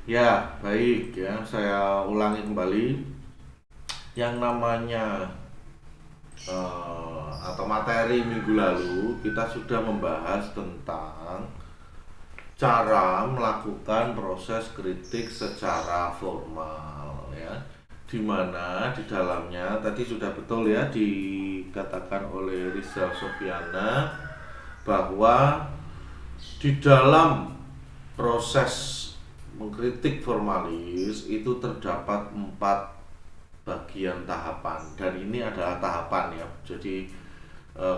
Ya, baik ya. Saya ulangi kembali yang namanya atau materi minggu lalu kita sudah membahas tentang cara melakukan proses kritik secara formal ya. Dimana di dalamnya tadi sudah betul ya dikatakan oleh Rizal Sofiana bahwa di dalam proses mengkritik formalis itu terdapat 4 bagian tahapan dan ini adalah tahapan ya. Jadi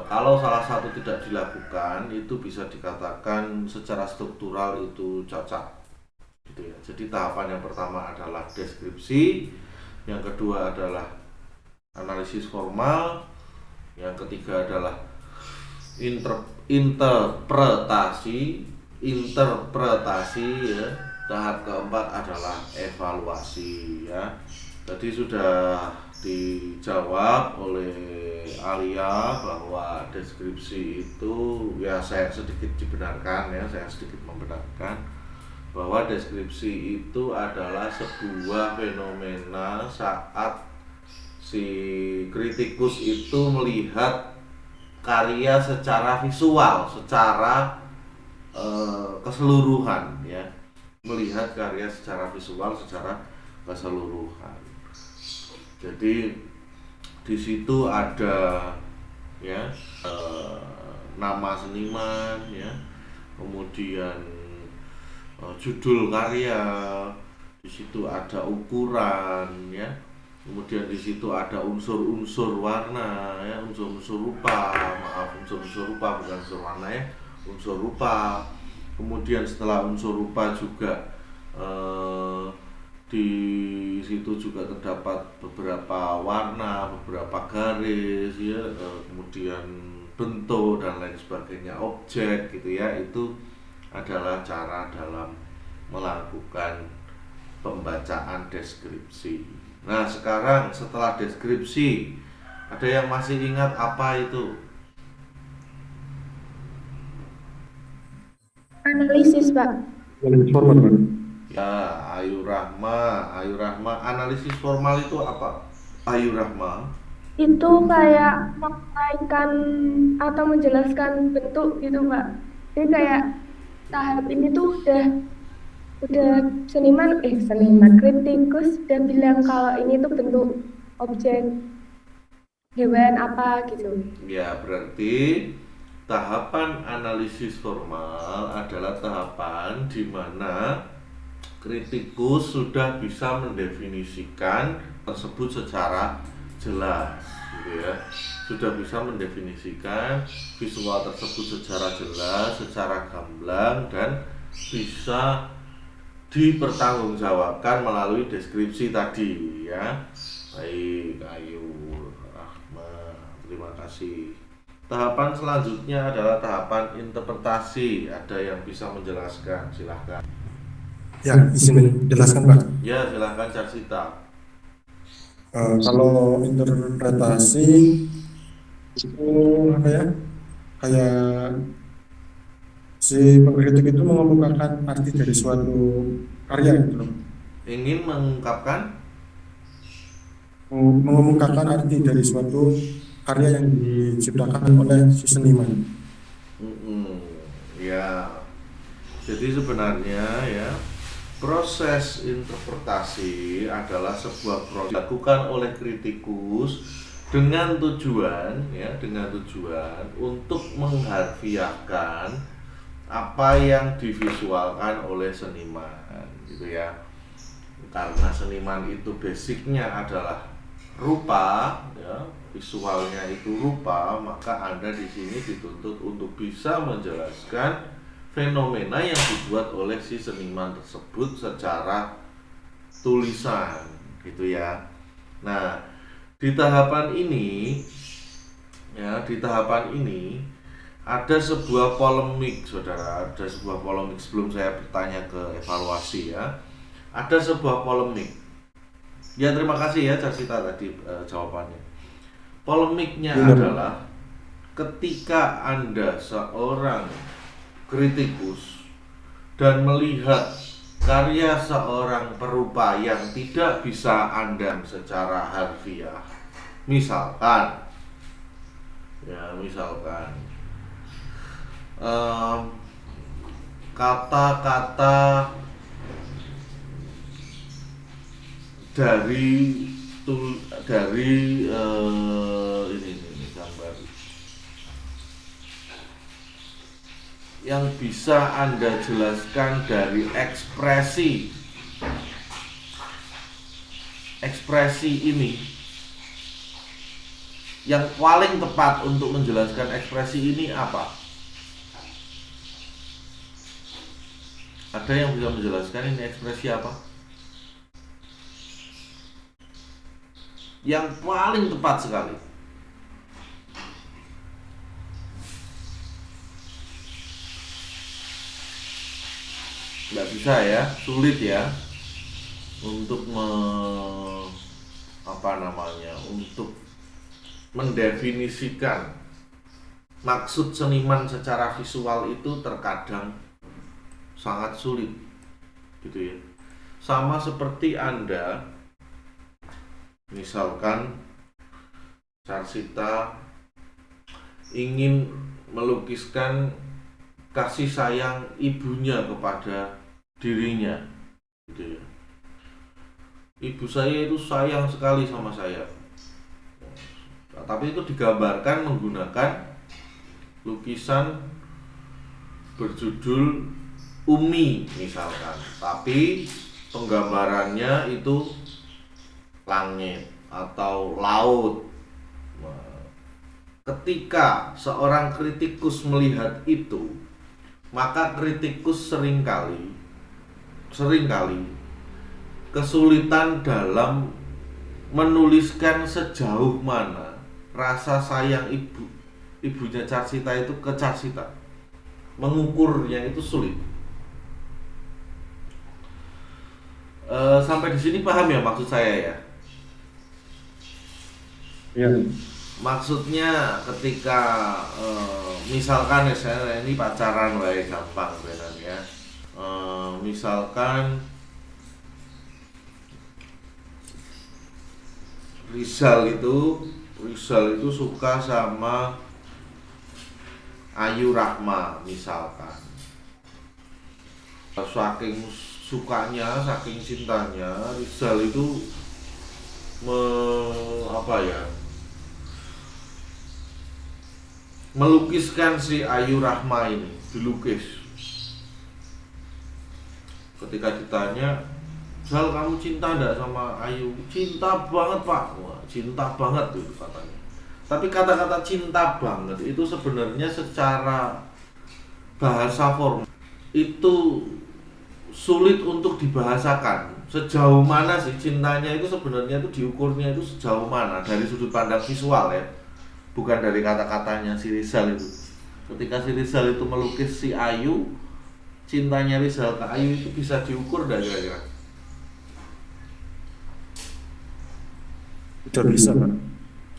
kalau salah satu tidak dilakukan itu bisa dikatakan secara struktural itu cacat gitu ya. Jadi tahapan yang pertama adalah deskripsi, yang kedua adalah analisis formal, yang ketiga adalah interpretasi interpretasi ya. Tahap keempat adalah evaluasi ya. Tadi sudah dijawab oleh Alia bahwa deskripsi itu ya, saya sedikit dibenarkan ya, saya sedikit membenarkan bahwa deskripsi itu adalah sebuah fenomena saat si kritikus itu melihat karya secara visual, secara keseluruhan ya, melihat karya secara visual, secara keseluruhan. Jadi di situ ada ya nama seniman ya, kemudian judul karya, di situ ada ukuran ya, kemudian di situ ada unsur-unsur warna ya, unsur-unsur rupa, maaf, unsur-unsur rupa bukan unsur warna ya, unsur rupa. Kemudian setelah unsur rupa juga eh, di situ juga terdapat beberapa warna, beberapa garis ya, kemudian bentuk dan lain sebagainya, objek gitu ya. Itu adalah cara dalam melakukan pembacaan deskripsi. Nah, sekarang setelah deskripsi, ada yang masih ingat apa itu? Analisis, Pak. Analisis formal, Pak. Ya, Ayu Rahma, analisis formal itu apa? Ayu Rahma. Itu kayak menguraikan atau menjelaskan bentuk gitu, Pak. Jadi kayak tahap ini tuh udah seniman kritikus udah bilang kalau ini tuh bentuk objek hewan apa gitu. Ya, berarti tahapan analisis formal adalah tahapan di mana kritikus sudah bisa mendefinisikan tersebut secara jelas gitu ya. Sudah bisa mendefinisikan visual tersebut secara jelas, secara gamblang, dan bisa dipertanggungjawabkan melalui deskripsi tadi ya. Baik, Ayu Rahma, terima kasih. Tahapan selanjutnya adalah tahapan interpretasi. Ada yang bisa menjelaskan? Silahkan. Ya, izin menjelaskan, Pak. Ya, silahkan Carsita. Kalau interpretasi itu apa ya? Kayak si pengkritik itu mengemukakan arti dari suatu karya gitu loh. Ingin mengungkapkan? Mengemukakan arti dari suatu karya yang diciptakan oleh si seniman. Mm-mm. Ya, jadi sebenarnya ya, proses interpretasi adalah sebuah proses dilakukan oleh kritikus dengan tujuan ya, dengan tujuan untuk mengharfiahkan apa yang divisualkan oleh seniman gitu ya. Karena seniman itu basicnya adalah rupa ya, visualnya itu rupa, maka Anda di sini dituntut untuk bisa menjelaskan fenomena yang dibuat oleh si seniman tersebut secara tulisan gitu ya. Nah, di tahapan ini ya, di tahapan ini ada sebuah polemik, Saudara. Ada sebuah polemik sebelum saya bertanya ke evaluasi ya. Ada sebuah polemik. Ya, terima kasih ya Casita tadi jawabannya. Polemiknya Benar. adalah ketika Anda seorang kritikus dan melihat karya seorang perupa yang tidak bisa Anda secara harfiah. Misalkan kata-kata dari ini gambar yang bisa Anda jelaskan dari ekspresi ini. Yang paling tepat untuk menjelaskan ekspresi ini apa? Ada yang bisa menjelaskan ini ekspresi apa? Yang paling tepat sekali. Nggak bisa ya, sulit ya untuk untuk mendefinisikan maksud seniman secara visual itu terkadang sangat sulit, gitu ya. Sama seperti Anda, misalkan Carsita ingin melukiskan kasih sayang ibunya kepada dirinya, gitu ya. Ibu saya itu sayang sekali sama saya. Tapi itu digambarkan menggunakan lukisan berjudul Umi misalkan, tapi penggambarannya itu langit atau laut. Ketika seorang kritikus melihat itu, maka kritikus seringkali kesulitan dalam menuliskan sejauh mana rasa sayang ibunya Carsita itu ke Carsita. Mengukurnya itu sulit. Sampai di sini paham ya maksud saya ya? Ya. Maksudnya ketika misalkan ya, saya ini pacaran gampang benar ya. Misalkan Rizal itu suka sama Ayu Rahma misalkan. Saking sukanya, saking cintanya, Rizal itu melukiskan si Ayu Rahma ini, dilukis. Ketika ditanya, Zal, kamu cinta enggak sama Ayu? Cinta banget Pak. Wah, cinta banget itu katanya. Tapi kata-kata cinta banget itu sebenarnya secara bahasa formal itu sulit untuk dibahasakan. Sejauh mana sih cintanya itu sebenarnya itu diukurnya itu sejauh mana dari sudut pandang visual ya. Bukan dari kata-katanya si Rizal itu. Ketika si Rizal itu melukis si Ayu, cintanya Rizal ke Ayu itu bisa diukur enggak kira-kira? Tidak bisa, Pak.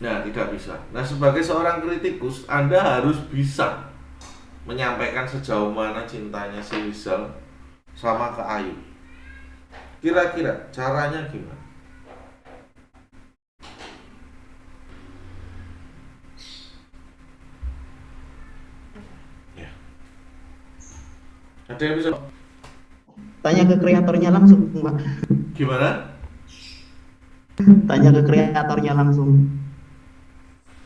Nah, tidak bisa. Nah, sebagai seorang kritikus, Anda harus bisa menyampaikan sejauh mana cintanya si Rizal sama ke Ayu. Kira-kira caranya gimana? Ya. Ada yang bisa? Tanya ke kreatornya langsung, Mbak. Gimana? Tanya ke kreatornya langsung.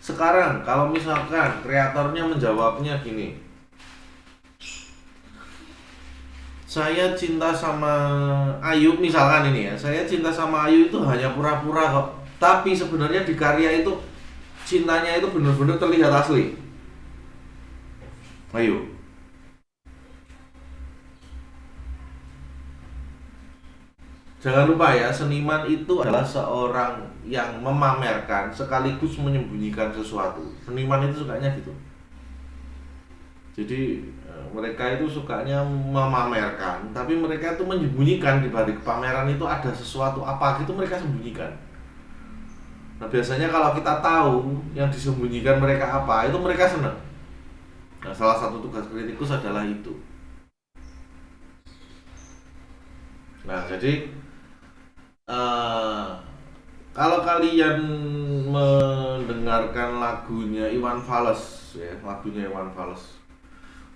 Sekarang kalau misalkan kreatornya menjawabnya gini, saya cinta sama Ayu misalkan ini ya, saya cinta sama Ayu itu hanya pura-pura kok. Tapi sebenarnya di karya itu cintanya itu benar-benar terlihat asli. Ayo. Jangan lupa ya, seniman itu adalah seorang yang memamerkan sekaligus menyembunyikan sesuatu. Seniman itu sukanya gitu. Jadi mereka itu sukanya memamerkan, tapi mereka itu menyembunyikan. Di balik pameran itu ada sesuatu apa gitu, mereka sembunyikan. Nah, biasanya kalau kita tahu yang disembunyikan mereka apa, itu mereka senang. Nah, salah satu tugas kritikus adalah itu. Nah, jadi kalau kalian mendengarkan lagunya Iwan Fals ya, lagunya Iwan Fals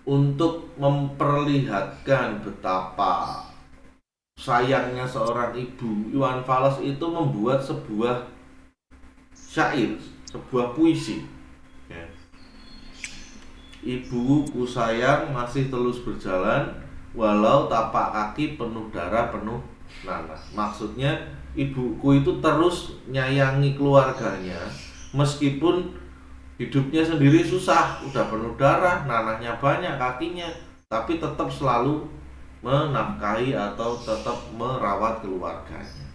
untuk memperlihatkan betapa sayangnya seorang ibu, Iwan Fals itu membuat sebuah syair, sebuah puisi ya. Ibuku sayang masih terus berjalan walau tapak kaki penuh darah penuh nanah. Maksudnya ibuku itu terus nyayangi keluarganya meskipun hidupnya sendiri susah, udah penuh darah, nanahnya banyak kakinya, tapi tetap selalu menafkahi atau tetap merawat keluarganya.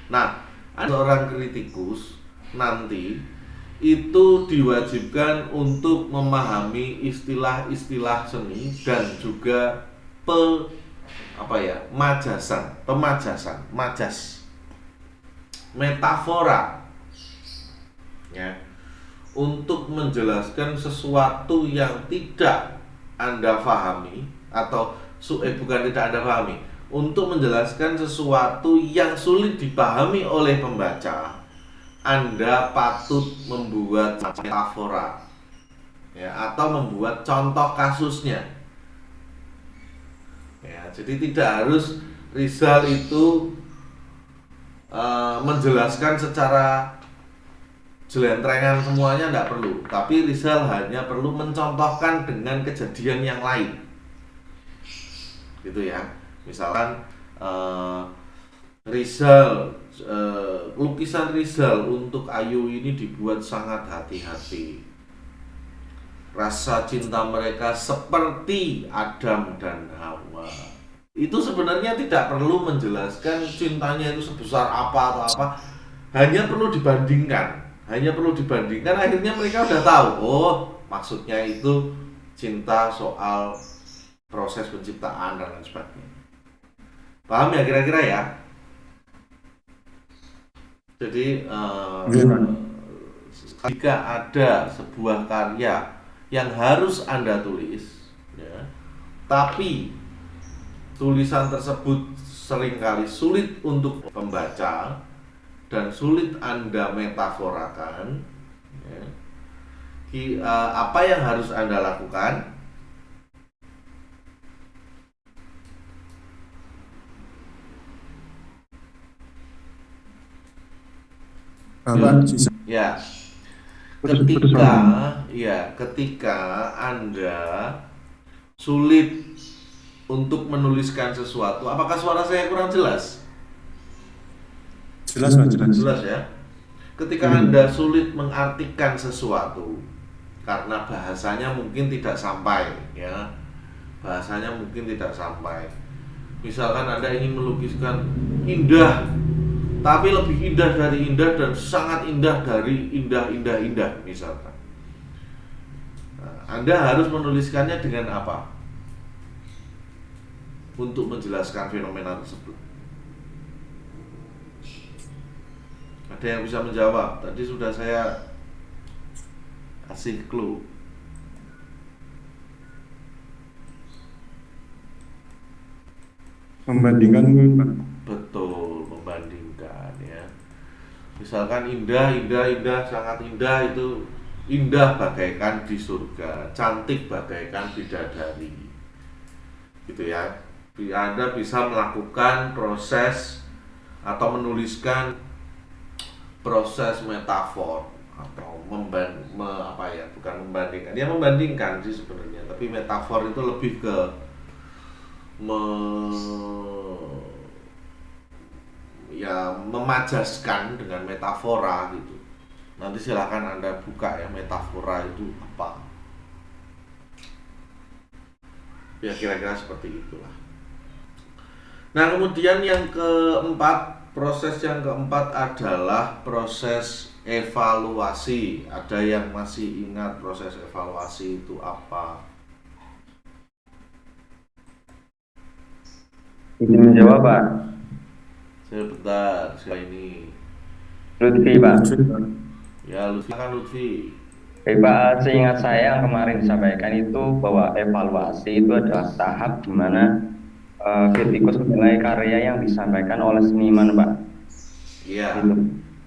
Nah, ada seorang kritikus nanti itu diwajibkan untuk memahami istilah-istilah seni dan juga majas, metafora ya, untuk menjelaskan sesuatu yang tidak Anda pahami atau bukan tidak Anda pahami, untuk menjelaskan sesuatu yang sulit dipahami oleh pembaca. Anda patut membuat metafora ya, atau membuat contoh kasusnya ya. Jadi tidak harus Rizal itu menjelaskan secara jelentrengan semuanya, tidak perlu. Tapi Rizal hanya perlu mencontohkan dengan kejadian yang lain gitu ya. Misalkan lukisan Rizal untuk Ayu ini dibuat sangat hati-hati. Rasa cinta mereka seperti Adam dan Hawa. Itu sebenarnya tidak perlu menjelaskan cintanya itu sebesar apa atau apa. Hanya perlu dibandingkan. Akhirnya mereka udah tahu. Oh, maksudnya itu cinta soal proses penciptaan dan lain sebagainya. Paham ya kira-kira ya? Jadi jika ada sebuah karya yang harus Anda tulis ya, tapi tulisan tersebut seringkali sulit untuk pembaca dan sulit Anda metaforakan ya, apa yang harus Anda lakukan? Ya, ketika Anda sulit untuk menuliskan sesuatu, apakah suara saya kurang jelas? Jelas Pak, jelas. Jelas ya. Ketika Anda sulit mengartikan sesuatu karena bahasanya mungkin tidak sampai ya. Misalkan Anda ingin melukiskan indah, tapi lebih indah dari indah dan sangat indah dari indah misalkan. Nah, Anda harus menuliskannya dengan apa? Untuk menjelaskan fenomena tersebut. Ada yang bisa menjawab? Tadi sudah saya kasih clue. Membandingkan Pak. Betul, membandingkan ya. Misalkan indah, sangat indah, itu indah bagaikan di surga, cantik bagaikan bidadari. Gitu ya. Anda bisa melakukan proses atau menuliskan proses metafor atau bukan membandingkan. Dia membandingkan sih sebenarnya, tapi metafor itu lebih ke memajaskan dengan metafora gitu. Nanti silakan Anda buka ya, metafora itu apa. Ya kira-kira seperti itulah. Nah, kemudian proses yang keempat adalah proses evaluasi. Ada yang masih ingat proses evaluasi itu apa? Izin menjawab Pak. Sebentar, siapa ini? Lutfi Pak. Ya, Lutfi. Baik Pak, seingat saya yang kemarin disampaikan itu bahwa evaluasi itu adalah tahap di mana kritikus menilai karya yang disampaikan oleh seniman, Pak. Iya. Gitu.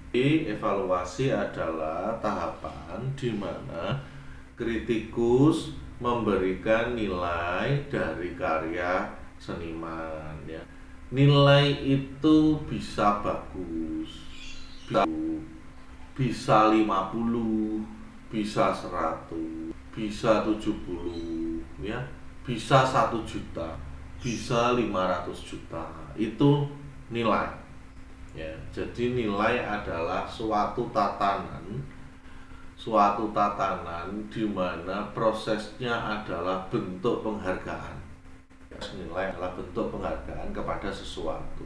Jadi evaluasi adalah tahapan di mana kritikus memberikan nilai dari karya seniman ya. Nilai itu bisa bagus, bisa 50, bisa 100, bisa 70 ya, bisa 1 juta, bisa 500 juta. Itu nilai. Ya, jadi nilai adalah suatu tatanan di mana prosesnya adalah bentuk penghargaan. Nilai adalah bentuk penghargaan kepada sesuatu,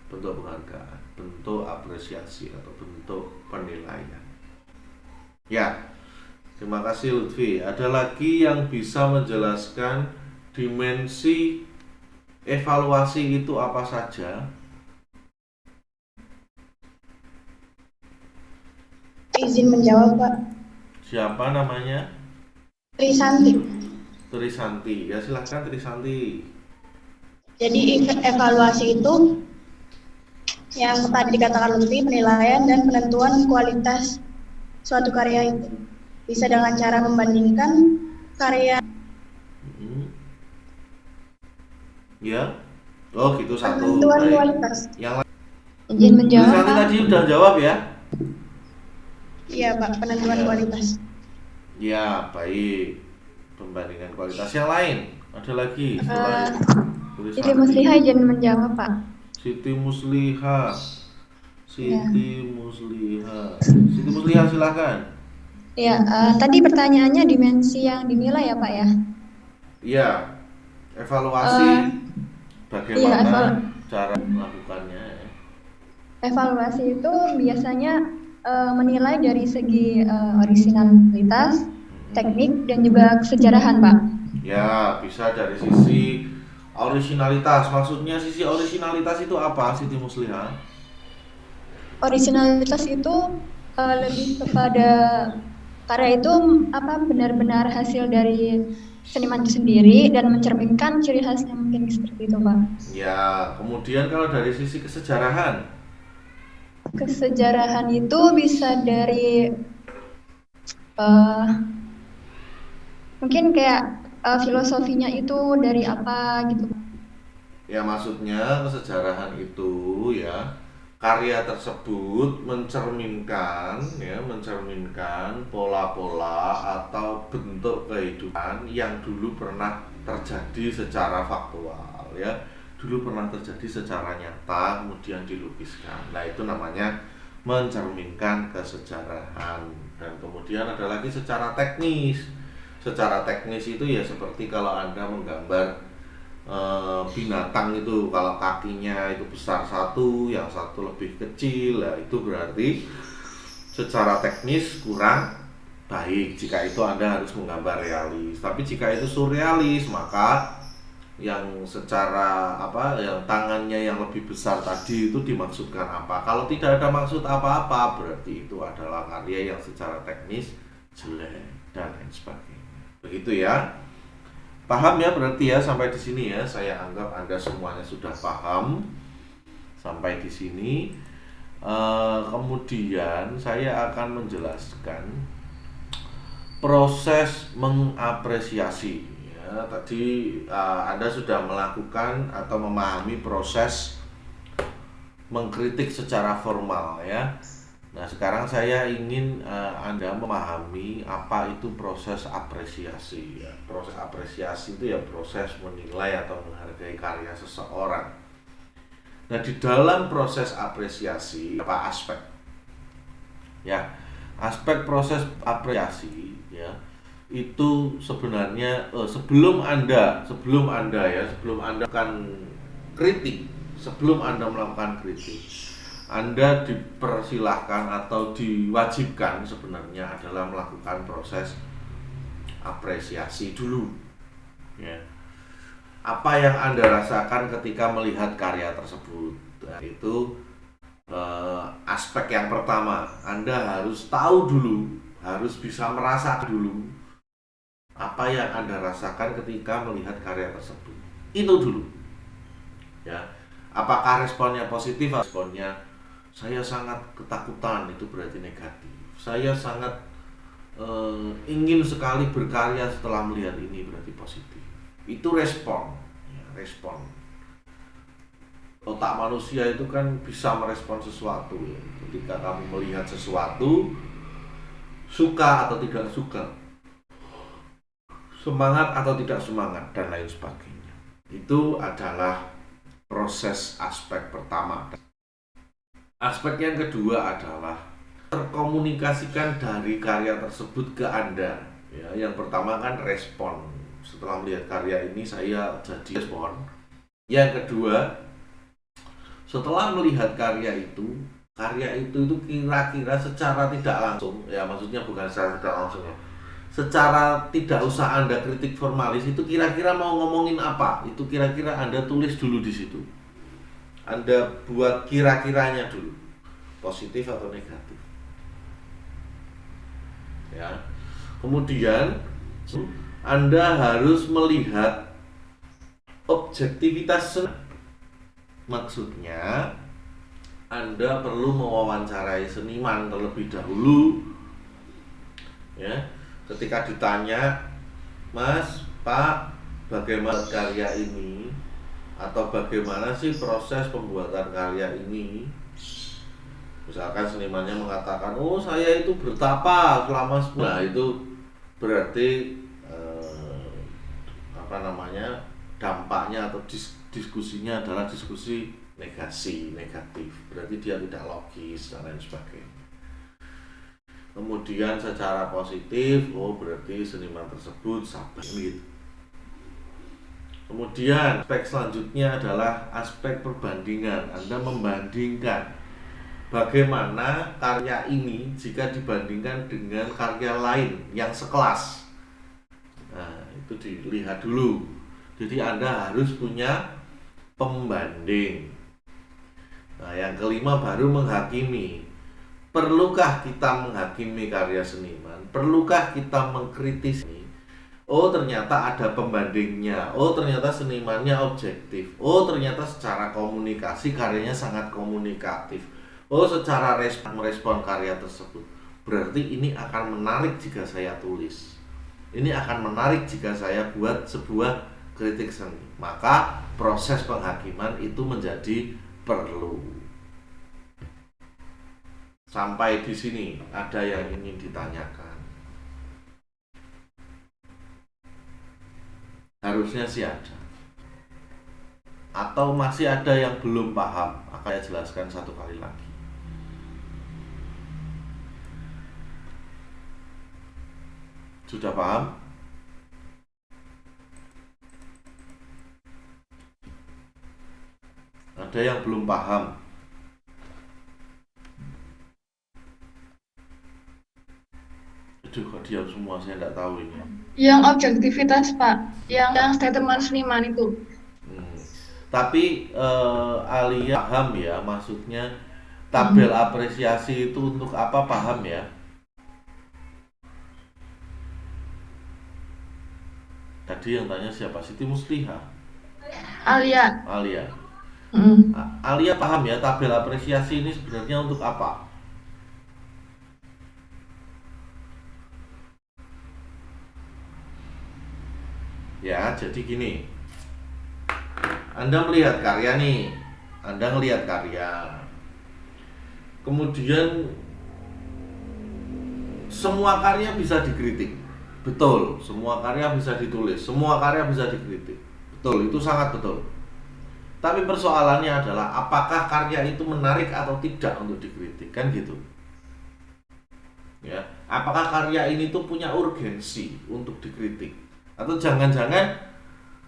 bentuk penghargaan, bentuk apresiasi atau bentuk penilaian. Ya, terima kasih Lutfi. Ada lagi yang bisa menjelaskan dimensi evaluasi itu apa saja? Izin menjawab, Pak. Siapa namanya? Trisanti. Trisanti. Ya silahkan Trisanti. Jadi evaluasi itu yang tadi dikatakan Lutfi, penilaian dan penentuan kualitas suatu karya itu. Bisa dengan cara membandingkan karya. Ya. Oh gitu satu. Penentuan Baik. kualitas. Yang lain. Izin menjawab, Trisanti Pak. tadi udah jawab ya? Iya, Pak, penentuan kualitas. Ya, baik. Pembandingan kualitas yang lain. Ada lagi selain Siti Trisanti. Musliha izin menjawab, Pak. Siti Musliha. Siti Musliha silakan. Ya, tadi pertanyaannya dimensi yang dinilai ya Pak ya? Iya. Evaluasi bagaimana iya, cara melakukannya ya. Evaluasi itu biasanya menilai dari segi orisinalitas, teknik, dan juga kesejarahan Pak. Ya, bisa dari sisi orisinalitas. Maksudnya sisi orisinalitas itu apa, Siti Musliha? Orisinalitas itu lebih kepada karya itu benar-benar hasil dari seniman itu sendiri dan mencerminkan ciri khasnya mungkin seperti itu Pak. Ya, kemudian kalau dari sisi kesejarahan, Kesejarahan itu bisa dari mungkin kayak filosofinya itu dari apa gitu. ya maksudnya kesejarahan itu ya karya tersebut mencerminkan pola-pola atau bentuk kehidupan yang dulu pernah terjadi secara faktual ya. Dulu pernah terjadi secara nyata kemudian dilukiskan. Nah, itu namanya mencerminkan kesejarahan. Dan kemudian ada lagi secara teknis. Secara teknis itu ya seperti kalau Anda menggambar binatang itu, kalau kakinya itu besar satu, yang satu lebih kecil, nah itu berarti secara teknis kurang baik jika itu Anda harus menggambar realis. Tapi jika itu surrealis, maka yang secara yang tangannya yang lebih besar tadi itu dimaksudkan apa? Kalau tidak ada maksud apa-apa, berarti itu adalah karya yang secara teknis jelek dan lain sebagainya. Begitu ya. Paham ya berarti ya sampai di sini ya. Saya anggap Anda semuanya sudah paham sampai di sini. Kemudian saya akan menjelaskan proses mengapresiasi. Ya, tadi Anda sudah melakukan atau memahami proses mengkritik secara formal ya. Nah, sekarang saya ingin Anda memahami apa itu proses apresiasi ya. Proses apresiasi itu ya proses menilai atau menghargai karya seseorang. Nah, di dalam proses apresiasi apa aspek? Ya, aspek proses apresiasi ya itu sebenarnya sebelum Anda melakukan kritik, Anda dipersilahkan atau diwajibkan sebenarnya adalah melakukan proses apresiasi dulu. Ya. Apa yang Anda rasakan ketika melihat karya tersebut? Nah, itu aspek yang pertama. Anda harus tahu dulu, harus bisa merasakan dulu apa yang Anda rasakan ketika melihat karya tersebut. Itu dulu. Ya, apakah responnya positif? Responnya saya sangat ketakutan, itu berarti negatif. Saya sangat ingin sekali berkarya setelah melihat ini, berarti positif. Itu respon, ya, respon. Otak manusia itu kan bisa merespon sesuatu, ya. Ketika kamu melihat sesuatu, suka atau tidak suka, semangat atau tidak semangat, dan lain sebagainya. Itu adalah proses aspek pertama. Aspek yang kedua adalah terkomunikasikan dari karya tersebut ke Anda. Ya, yang pertama kan respon. Setelah melihat karya ini saya jadi respon. Yang kedua, setelah melihat karya itu kira-kira secara tidak langsung, ya maksudnya bukan secara tidak langsung ya, secara tidak usah Anda kritik formalis, itu kira-kira mau ngomongin apa, itu kira-kira Anda tulis dulu di situ. Anda buat kira-kiranya dulu, positif atau negatif. Ya. Kemudian Anda harus melihat objektivitas. Maksudnya Anda perlu mewawancarai seniman terlebih dahulu. Ya, ketika ditanya, Mas, Pak, bagaimana karya ini? Atau bagaimana sih proses pembuatan karya ini? Misalkan senimannya mengatakan, oh saya itu bertapa selama sebulan, nah, itu berarti dampaknya atau diskusinya adalah diskusi negatif, berarti dia tidak logis dan lain sebagainya. Kemudian secara positif, oh berarti seniman tersebut sabar gitu. Kemudian aspek selanjutnya adalah aspek perbandingan. Anda membandingkan bagaimana karya ini jika dibandingkan dengan karya lain yang sekelas. Nah, itu dilihat dulu. Jadi Anda harus punya pembanding. Nah, yang kelima baru menghakimi. Perlukah kita menghakimi karya seniman? Perlukah kita mengkritisi? Oh, ternyata ada pembandingnya. Oh, ternyata senimannya objektif. Oh, ternyata secara komunikasi karyanya sangat komunikatif. Oh, secara merespon karya tersebut. Berarti ini akan menarik jika saya tulis. Ini akan menarik jika saya buat sebuah kritik seni. Maka proses penghakiman itu menjadi perlu. Sampai di sini ada yang ingin ditanyakan? Harusnya sih ada. Atau masih ada yang belum paham? Akan saya jelaskan satu kali lagi. Sudah paham? Ada yang belum paham? Aduh, kok diam semua, saya tidak tahu ini. Yang objektivitas, Pak. Yang statement seniman itu. Tapi Alia paham ya, maksudnya tabel apresiasi itu untuk apa, paham ya? Tadi yang tanya siapa? Siti Musliha? Alia. Alia paham ya, tabel apresiasi ini sebenarnya untuk apa? Ya, jadi gini. Anda melihat karya nih. Anda ngelihat karya. Kemudian semua karya bisa dikritik. Betul, semua karya bisa ditulis, semua karya bisa dikritik. Betul, itu sangat betul. Tapi persoalannya adalah apakah karya itu menarik atau tidak untuk dikritik, kan gitu. Ya, apakah karya ini tuh punya urgensi untuk dikritik? Atau jangan-jangan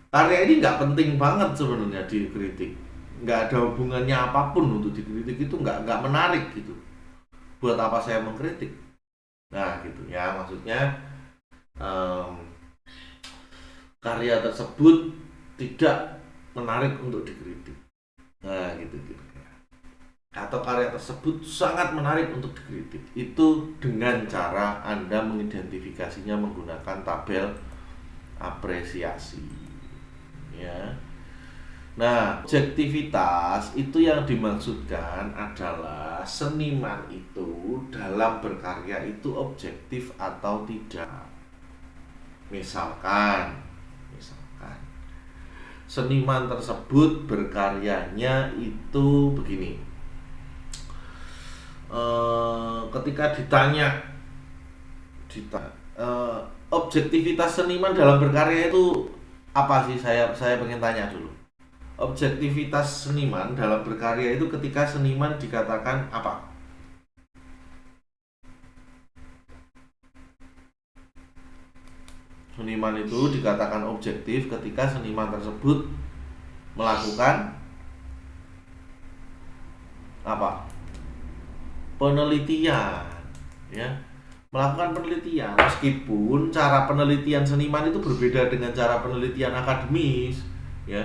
karya ini nggak penting banget sebenarnya dikritik, nggak ada hubungannya apapun untuk dikritik, itu nggak menarik gitu. Buat apa saya mengkritik? Nah gitu ya, maksudnya karya tersebut tidak menarik untuk dikritik. Nah gitu. Atau karya tersebut sangat menarik untuk dikritik. Itu dengan cara Anda mengidentifikasinya menggunakan tabel apresiasi. Ya. Nah, objektivitas itu yang dimaksudkan adalah seniman itu dalam berkarya itu objektif atau tidak. Misalkan seniman tersebut berkaryanya itu begini. Ketika ditanya objektivitas seniman dalam berkarya itu apa sih? Saya pengen tanya dulu. Objektivitas seniman dalam berkarya itu ketika seniman dikatakan apa? Seniman itu dikatakan objektif ketika seniman tersebut melakukan apa? Penelitian, ya. Melakukan penelitian, meskipun cara penelitian seniman itu berbeda dengan cara penelitian akademis, ya.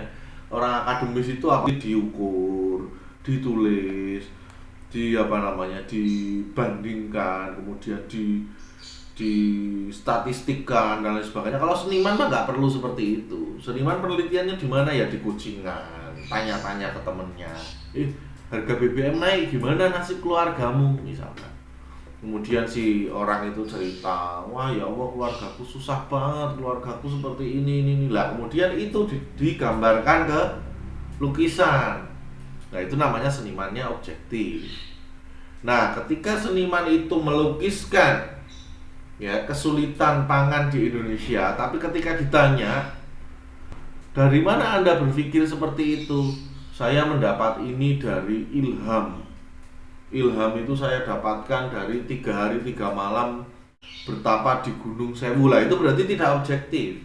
Orang akademis itu apa? Diukur, ditulis, dibandingkan, kemudian distatistikkan dan lain sebagainya. Kalau seniman mah nggak perlu seperti itu. Seniman penelitiannya di mana ya? Di kucingan, tanya-tanya ke temennya, harga BBM naik, gimana nasib keluargamu misalkan. Kemudian si orang itu cerita, wah ya Allah keluargaku susah banget, keluargaku seperti ini. Lah kemudian itu digambarkan ke lukisan. Nah itu namanya senimannya objektif. Nah ketika seniman itu melukiskan ya kesulitan pangan di Indonesia, tapi ketika ditanya dari mana Anda berpikir seperti itu, saya mendapat ini dari ilham. Ilham itu saya dapatkan dari 3 hari 3 malam bertapa di Gunung Sewu. Lah itu berarti tidak objektif.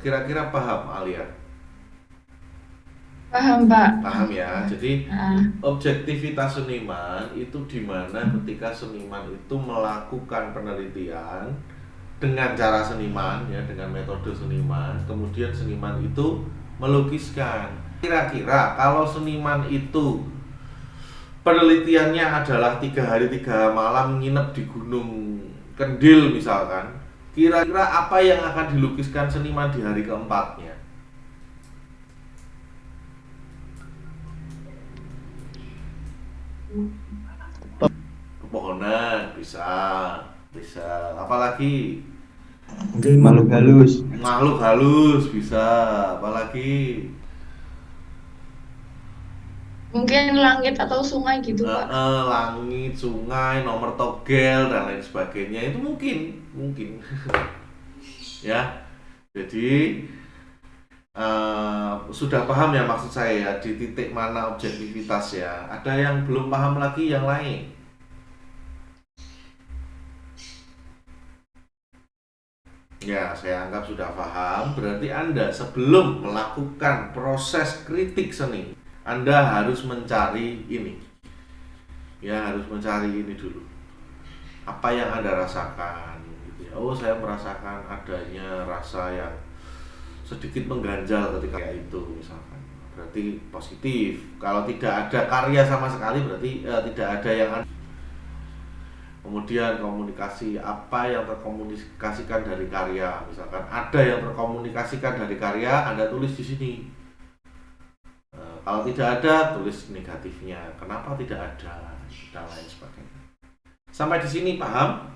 Kira-kira paham Alia? Paham, Pak. Paham ya. Jadi objektivitas seniman itu dimana ketika seniman itu melakukan penelitian dengan cara seniman ya, dengan metode seniman, kemudian seniman itu melukiskan. Kira-kira kalau seniman itu penelitiannya adalah 3 hari 3 malam nginep di Gunung Kendil misalkan, kira-kira apa yang akan dilukiskan seniman di hari keempatnya? Pepohonan bisa. Apalagi Mungkin Makhluk halus. makhluk halus bisa. Apalagi Mungkin langit atau sungai gitu, Pak. langit, sungai, nomor togel dan lain sebagainya itu mungkin ya. Jadi sudah paham ya maksud saya ya, di titik mana objektivitas ya. Ada yang belum paham lagi yang lain? Ya, saya anggap sudah paham. Berarti Anda sebelum melakukan proses kritik seni, Anda harus mencari ini. Ya, harus mencari ini dulu. Apa yang Anda rasakan gitu ya. Oh, saya merasakan adanya rasa yang sedikit mengganjal ketika itu misalkan. Berarti positif. Kalau tidak ada karya sama sekali berarti tidak ada yang kemudian komunikasi, apa yang terkomunikasikan dari karya, misalkan ada yang terkomunikasikan dari karya, Anda tulis di sini. Kalau tidak ada, tulis negatifnya. Kenapa tidak ada? Dan lain sebagainya. Sampai di sini paham?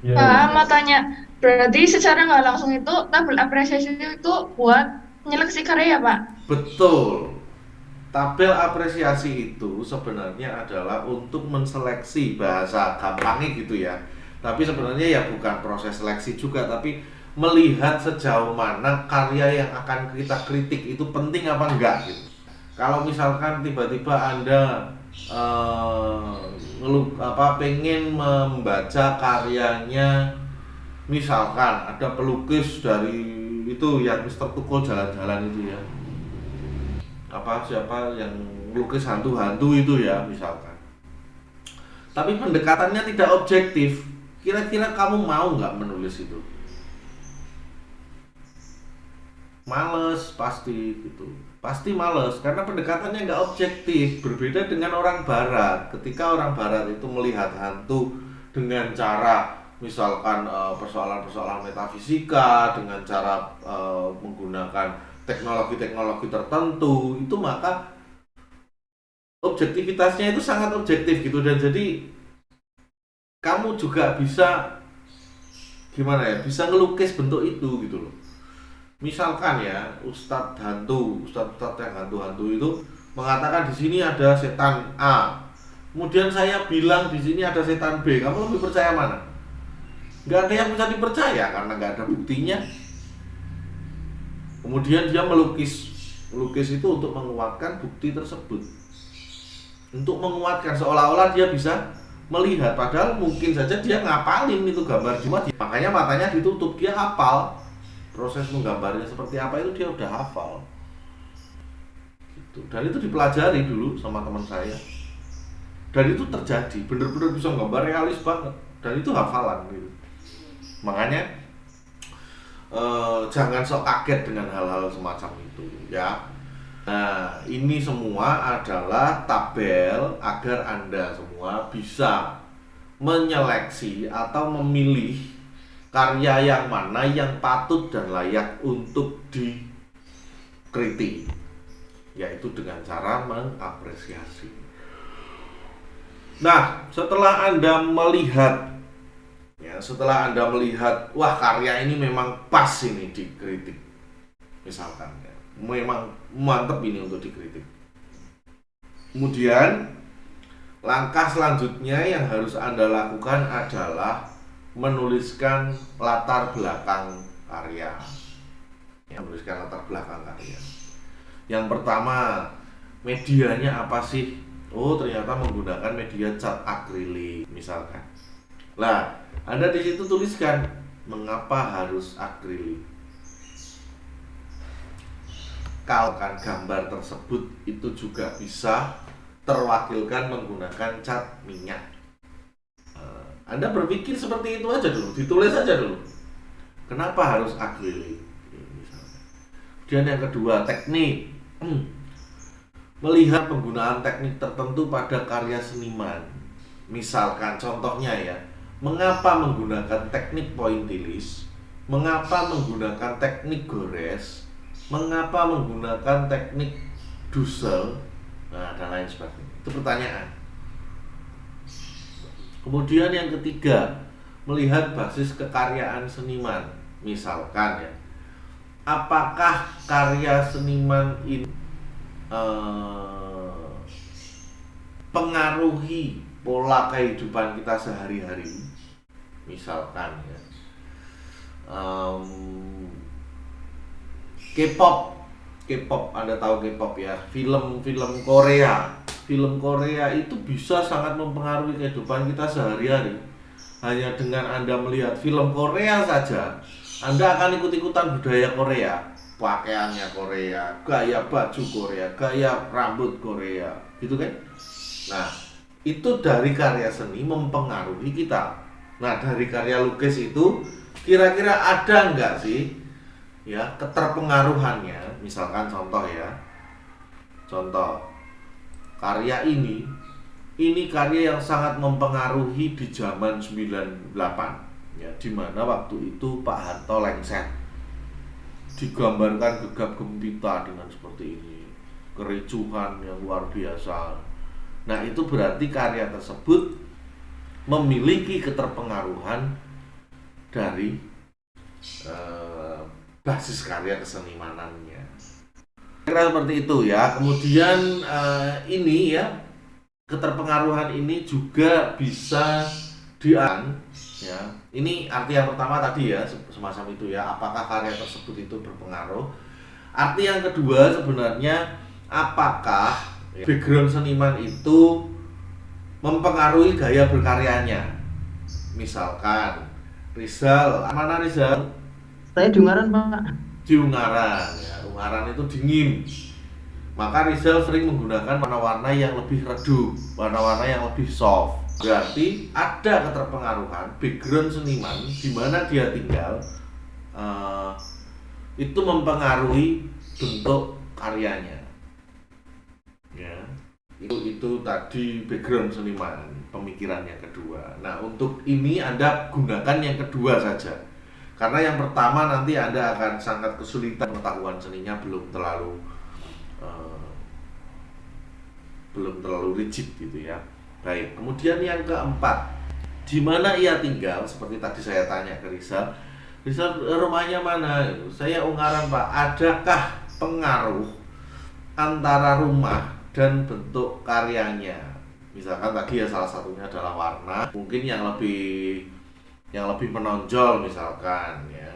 Pak, mau tanya, berarti secara nggak langsung itu tabel apresiasi itu buat menyeleksi karya, Pak? Betul. Tabel apresiasi itu sebenarnya adalah untuk menseleksi, bahasa gampangnya gitu ya. Tapi sebenarnya ya bukan proses seleksi juga, tapi melihat sejauh mana karya yang akan kita kritik itu penting apa enggak gitu. Kalau misalkan tiba-tiba Anda pengen membaca karyanya, misalkan ada pelukis dari itu yang Mr. Tukul jalan-jalan itu ya, siapa yang melukis hantu-hantu itu ya misalkan, tapi pendekatannya tidak objektif, kira-kira kamu mau nggak menulis itu? Males pasti gitu, pasti males karena pendekatannya nggak objektif. Berbeda dengan orang barat. Ketika orang barat itu melihat hantu dengan cara misalkan persoalan-persoalan metafisika dengan cara menggunakan teknologi-teknologi tertentu, itu maka objektivitasnya itu sangat objektif gitu. Dan jadi kamu juga bisa gimana ya, bisa ngelukis bentuk itu gitu loh. Misalkan ya, Ustadz yang hantu-hantu itu mengatakan di sini ada setan A, kemudian saya bilang di sini ada setan B, kamu lebih percaya mana? Nggak ada yang bisa dipercaya karena nggak ada buktinya. Kemudian dia melukis itu untuk menguatkan bukti tersebut, untuk menguatkan seolah-olah dia bisa melihat, padahal mungkin saja dia ngapalin itu gambar, cuma makanya matanya ditutup, dia hafal proses menggambarnya seperti apa itu, dia udah hafal gitu. Dan itu dipelajari dulu sama teman saya, dan itu terjadi, bener-bener bisa gambar realis banget, dan itu hafalan gitu. Makanya jangan sok kaget dengan hal-hal semacam itu ya. Nah, ini semua adalah tabel agar Anda semua bisa menyeleksi atau memilih karya yang mana yang patut dan layak untuk dikritik, yaitu dengan cara mengapresiasi. Nah, setelah Anda melihat wah, karya ini memang pas ini dikritik, misalkan ya, memang mantep ini untuk dikritik. Kemudian langkah selanjutnya yang harus Anda lakukan adalah menuliskan latar belakang karya. Yang pertama, medianya apa sih? Oh, ternyata menggunakan media cat akrilik misalkan. Lah, Anda di situ tuliskan mengapa harus akrilik. Kalau kan gambar tersebut itu juga bisa terwakilkan menggunakan cat minyak. Anda berpikir seperti itu aja dulu, ditulis aja dulu. Kenapa harus akrilik? Kemudian yang kedua, teknik. Melihat penggunaan teknik tertentu pada karya seniman. Misalkan contohnya ya, mengapa menggunakan teknik pointillis? Mengapa menggunakan teknik gores? Mengapa menggunakan teknik Dussel? Nah, dan lain sebagainya. Itu pertanyaan. Kemudian yang ketiga, melihat basis kekaryaan seniman. Misalkan ya, apakah karya seniman ini pengaruhi pola kehidupan kita sehari-hari? Misalkan ya, K-pop, Anda tahu K-pop ya, film Korea itu bisa sangat mempengaruhi kehidupan kita sehari-hari. Hanya dengan Anda melihat film Korea saja, Anda akan ikut-ikutan budaya Korea, pakaiannya Korea, gaya baju Korea, gaya rambut Korea, gitu kan? Nah, itu dari karya seni mempengaruhi kita. Nah, dari karya lukis itu kira-kira ada nggak sih ya keterpengaruhannya? Misalkan contoh karya ini karya yang sangat mempengaruhi di zaman 98 ya, di mana waktu itu Pak Harto lengser, digambarkan gegap gempita dengan seperti ini, kericuhan yang luar biasa. Nah, itu berarti karya tersebut memiliki keterpengaruhan dari basis karya kesenimanannya. Kira seperti itu ya. Kemudian ini ya, keterpengaruhan ini juga bisa ya. Ini arti yang pertama tadi ya, semacam itu ya, apakah karya tersebut itu berpengaruh. Arti yang kedua sebenarnya, apakah background seniman itu mempengaruhi gaya berkaryanya. Misalkan Rizal, mana Rizal? Saya di Ungaran, Pak. Di Ungaran ya, Ungaran itu dingin. Maka Rizal sering menggunakan warna-warna yang lebih redup, warna-warna yang lebih soft. Berarti ada keterpengaruhan background seniman di mana dia tinggal, itu mempengaruhi bentuk karyanya. Ya. Itu tadi background seniman, pemikiran yang kedua. Nah, untuk ini Anda gunakan yang kedua saja. Karena yang pertama nanti Anda akan sangat kesulitan, pengetahuan seninya belum terlalu rigid gitu ya. Baik, kemudian yang keempat, di mana ia tinggal? Seperti tadi saya tanya ke Rizal, rumahnya mana? Saya Ungaran Pak. Adakah pengaruh antara rumah dan bentuk karyanya? Misalkan tadi ya salah satunya adalah warna, mungkin yang lebih menonjol misalkan ya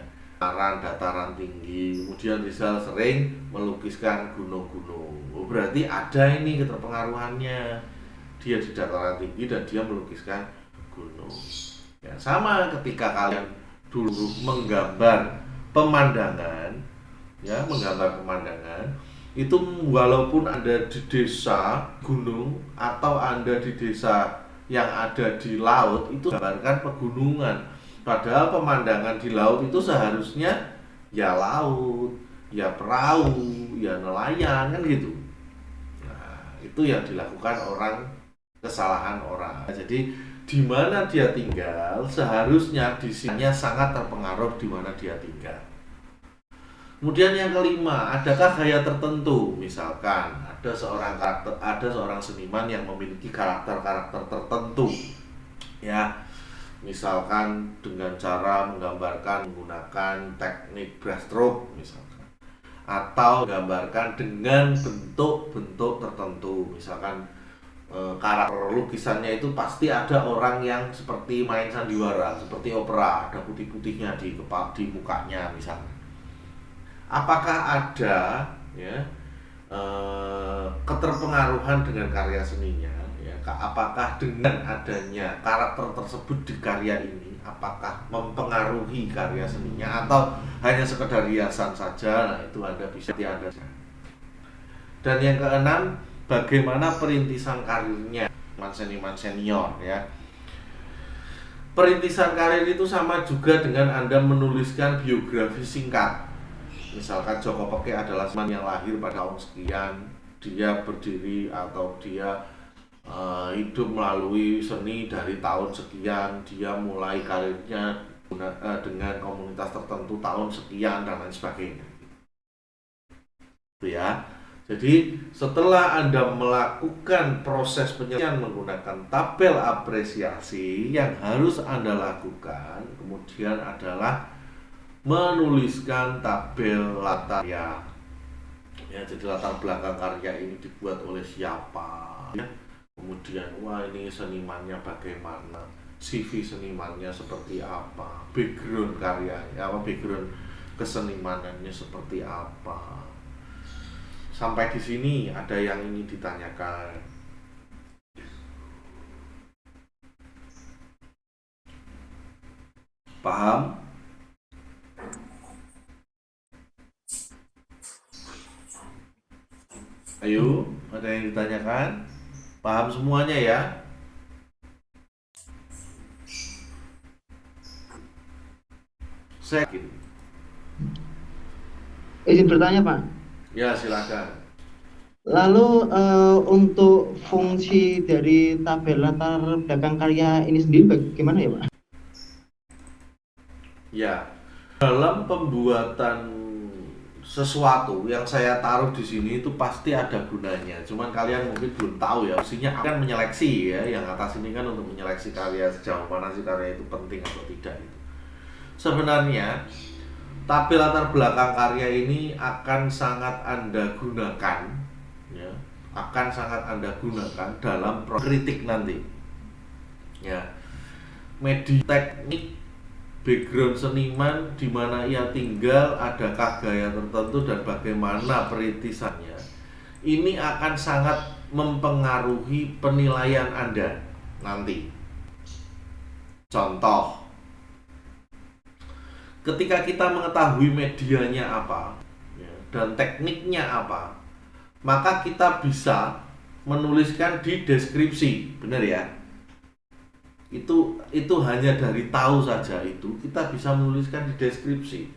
dataran tinggi, kemudian Rizal sering melukiskan gunung-gunung. Oh, berarti ada ini keterpengaruhannya, dia di dataran tinggi dan dia melukiskan gunung ya. Sama ketika kalian dulu menggambar pemandangan itu, walaupun Anda di desa gunung atau Anda di desa yang ada di laut, itu gambarkan pegunungan. Padahal pemandangan di laut itu seharusnya ya laut, ya perahu, ya nelayan kan gitu. Nah, itu yang dilakukan orang, kesalahan orang. Jadi di mana dia tinggal seharusnya di sininya sangat terpengaruh di mana dia tinggal. Kemudian yang kelima, adakah gaya tertentu? Misalkan ada seorang seniman yang memiliki karakter-karakter tertentu ya, misalkan dengan cara menggambarkan menggunakan teknik brushstroke misalkan, atau gambarkan dengan bentuk-bentuk tertentu. Misalkan karakter lukisannya itu pasti ada orang yang seperti main sandiwara, seperti opera, ada putih-putihnya di mukanya misalnya. Apakah ada ya keterpengaruhan dengan karya seninya ya? Apakah dengan adanya karakter tersebut di karya ini, apakah mempengaruhi karya seninya atau hanya sekedar hiasan saja? Nah, itu Anda bisa Anda. Dan yang keenam, bagaimana perintisan karirnya seniman senior ya. Perintisan karir itu sama juga dengan Anda menuliskan biografi singkat. Misalkan Joko Peke adalah seniman yang lahir pada tahun sekian, dia berdiri atau dia hidup melalui seni dari tahun sekian, dia mulai karirnya dengan komunitas tertentu tahun sekian dan lain sebagainya. Itu ya. Jadi setelah Anda melakukan proses penyelesaian menggunakan tabel apresiasi, yang harus Anda lakukan kemudian adalah menuliskan tabel latar ya. Jadi latar belakang karya ini dibuat oleh siapa ya. Kemudian ini senimannya bagaimana, CV senimannya seperti apa, background karyanya background kesenimanannya seperti apa. Sampai di sini ada yang ingin ditanyakan? Paham? Ayo, ada yang ditanyakan? Paham semuanya ya? Saya yakin. Izin bertanya Pak. Ya, silakan. Lalu untuk fungsi dari tabel latar belakang karya ini sendiri bagaimana ya Pak? Ya, dalam pembuatan sesuatu yang saya taruh di sini itu pasti ada gunanya. Cuman kalian mungkin belum tahu ya. Maksudnya akan menyeleksi ya. Yang atas ini kan untuk menyeleksi karya, sejauh mana sih karya itu penting atau tidak itu. Sebenarnya tabel latar belakang karya ini akan sangat Anda gunakan ya. Akan sangat Anda gunakan dalam kritik nanti. Ya. Media teknik, background seniman, di mana ia tinggal, adakah gaya tertentu dan bagaimana perintisannya. Ini akan sangat mempengaruhi penilaian Anda nanti. Contoh, ketika kita mengetahui medianya apa ya, dan tekniknya apa, maka kita bisa menuliskan di deskripsi, benar ya? Itu hanya dari tahu saja itu kita bisa menuliskan di deskripsi.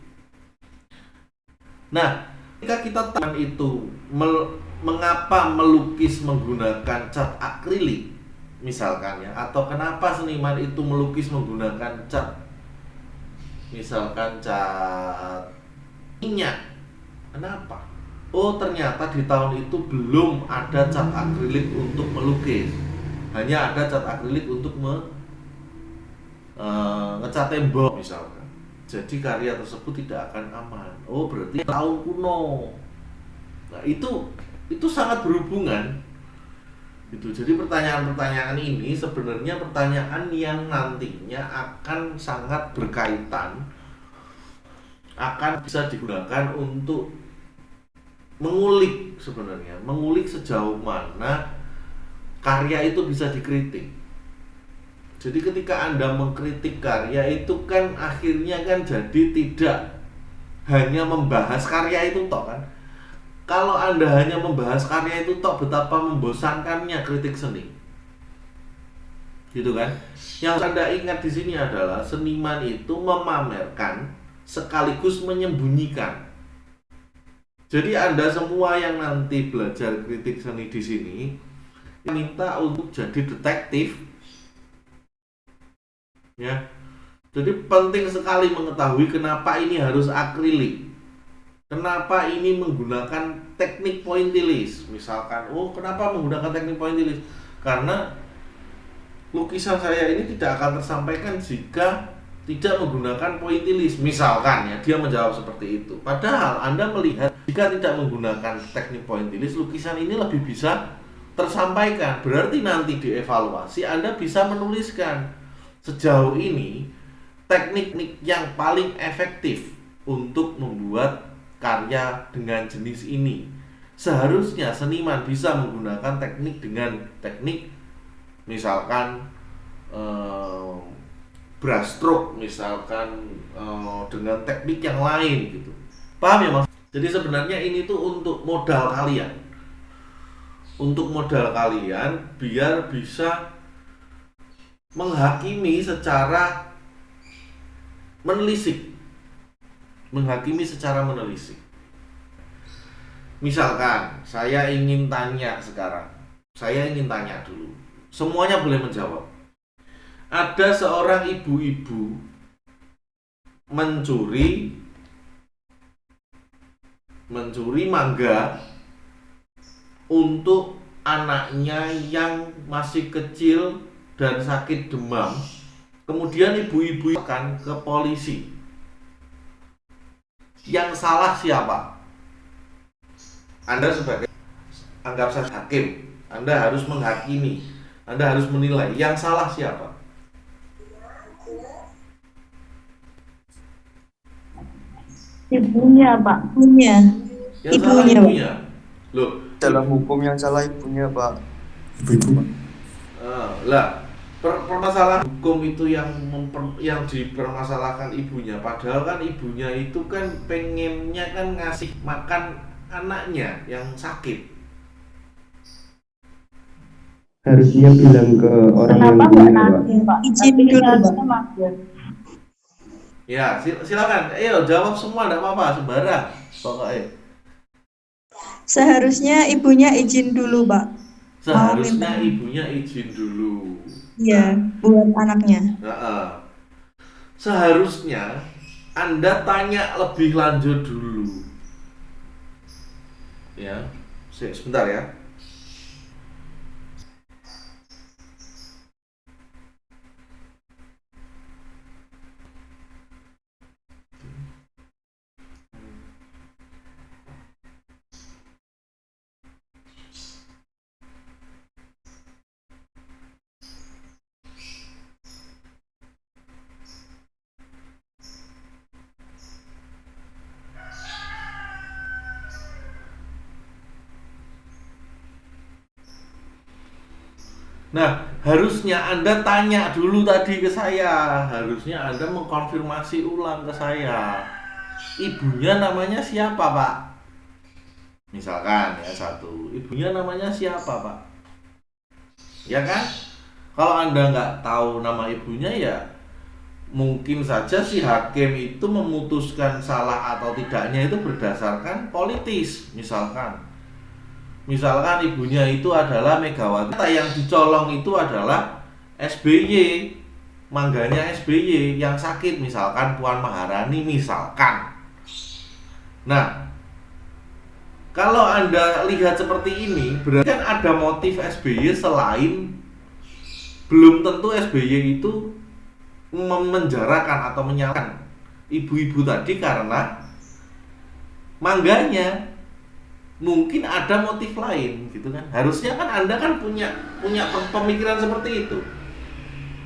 Nah, Ketika kita tahu itu mengapa melukis menggunakan cat akrilik misalkan ya, atau kenapa seniman itu melukis menggunakan cat misalkan cat minyak, kenapa? Oh, ternyata di tahun itu belum ada cat akrilik untuk melukis, hanya ada cat akrilik untuk ngecat tembok misalkan. Jadi karya tersebut tidak akan aman. Oh, berarti tahun kuno. Nah, itu sangat berhubungan. Gitu. Jadi pertanyaan-pertanyaan ini sebenarnya pertanyaan yang nantinya akan sangat berkaitan, akan bisa digunakan untuk mengulik sebenarnya, mengulik sejauh mana karya itu bisa dikritik. Jadi ketika Anda mengkritik karya itu kan akhirnya kan jadi tidak hanya membahas karya itu toh kan. Kalau Anda hanya membahas karya itu toh, betapa membosankannya kritik seni. Gitu kan? Yang Anda ingat di sini adalah seniman itu memamerkan sekaligus menyembunyikan. Jadi Anda semua yang nanti belajar kritik seni di sini minta untuk jadi detektif. Ya. Jadi penting sekali mengetahui kenapa ini harus akrilik. Kenapa ini menggunakan teknik pointillis? Misalkan, oh kenapa menggunakan teknik pointillis? Karena lukisan saya ini tidak akan tersampaikan jika tidak menggunakan pointillis. Misalkan ya, dia menjawab seperti itu. Padahal Anda melihat jika tidak menggunakan teknik pointillis, lukisan ini lebih bisa tersampaikan. Berarti nanti dievaluasi Anda bisa menuliskan sejauh ini teknik yang paling efektif untuk membuat karya dengan jenis ini. Seharusnya seniman bisa menggunakan teknik dengan teknik misalkan brush stroke, misalkan dengan teknik yang lain gitu. Paham ya Mas? Jadi sebenarnya ini tuh untuk modal kalian. Untuk modal kalian biar bisa menghakimi secara menelisik. Menghakimi secara menelisik. Misalkan saya ingin tanya sekarang. Saya ingin tanya dulu. Semuanya boleh menjawab. Ada seorang ibu-ibu mencuri mangga untuk anaknya yang masih kecil dan sakit demam. Kemudian ibu-ibu akan ke polisi. Yang salah siapa? Anda sebagai anggap saja hakim, Anda harus menghakimi, Anda harus menilai yang salah siapa. Ibunya, Pak. Ibunya. Yang salah ibunya. Loh, dalam hukum yang salah ibunya, Pak. Ibu-ibu, Pak. Lah, permasalahan hukum itu yang dipermasalahkan ibunya. Padahal kan ibunya itu kan pengennya kan ngasih makan anaknya yang sakit. Harusnya bilang ke orang yang punya, Pak. Izin dulu, Pak. Ya, silakan. Ayo jawab semua, enggak apa-apa, sembarang. Pokoknya. Seharusnya ibunya izin dulu, Pak. Seharusnya ibunya izin dulu. Iya, buat anaknya. Seharusnya Anda tanya lebih lanjut dulu. Ya, sebentar ya. Nah, harusnya Anda tanya dulu tadi ke saya. Harusnya Anda mengkonfirmasi ulang ke saya. Ibunya namanya siapa, Pak? Misalkan ya satu. Ibunya namanya siapa, Pak? Ya kan? Kalau Anda nggak tahu nama ibunya ya mungkin saja si hakim itu memutuskan salah atau tidaknya itu berdasarkan politis. Misalkan ibunya itu adalah Megawati, yang dicolong itu adalah SBY, mangganya SBY yang sakit, misalkan Puan Maharani misalkan. Nah, kalau Anda lihat seperti ini, berarti kan ada motif SBY selain belum tentu SBY itu memenjarakan atau menyalahkan ibu-ibu tadi karena mangganya. Mungkin ada motif lain gitu kan. Harusnya kan Anda kan punya pemikiran seperti itu.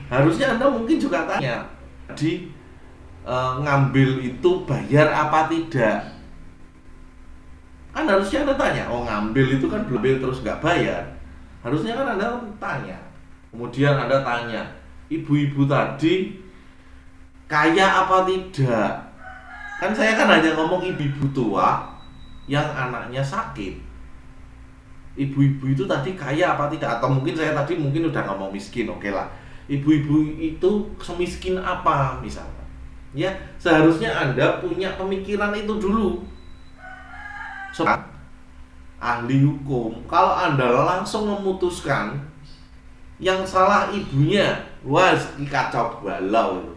Harusnya Anda mungkin juga tanya, di ngambil itu bayar apa tidak? Kan harusnya Anda tanya, oh ngambil itu kan belum terus nggak bayar. Harusnya kan Anda tanya. Kemudian Anda tanya, ibu-ibu tadi kaya apa tidak? Kan saya kan hanya ngomong ibu-ibu tua yang anaknya sakit. Ibu-ibu itu tadi kaya apa tidak? Atau mungkin saya tadi mungkin udah ngomong miskin, oke lah. Ibu-ibu itu semiskin apa misalnya? Ya, seharusnya Anda punya pemikiran itu dulu. Ahli hukum, kalau Anda langsung memutuskan yang salah ibunya, wah kacau balau itu.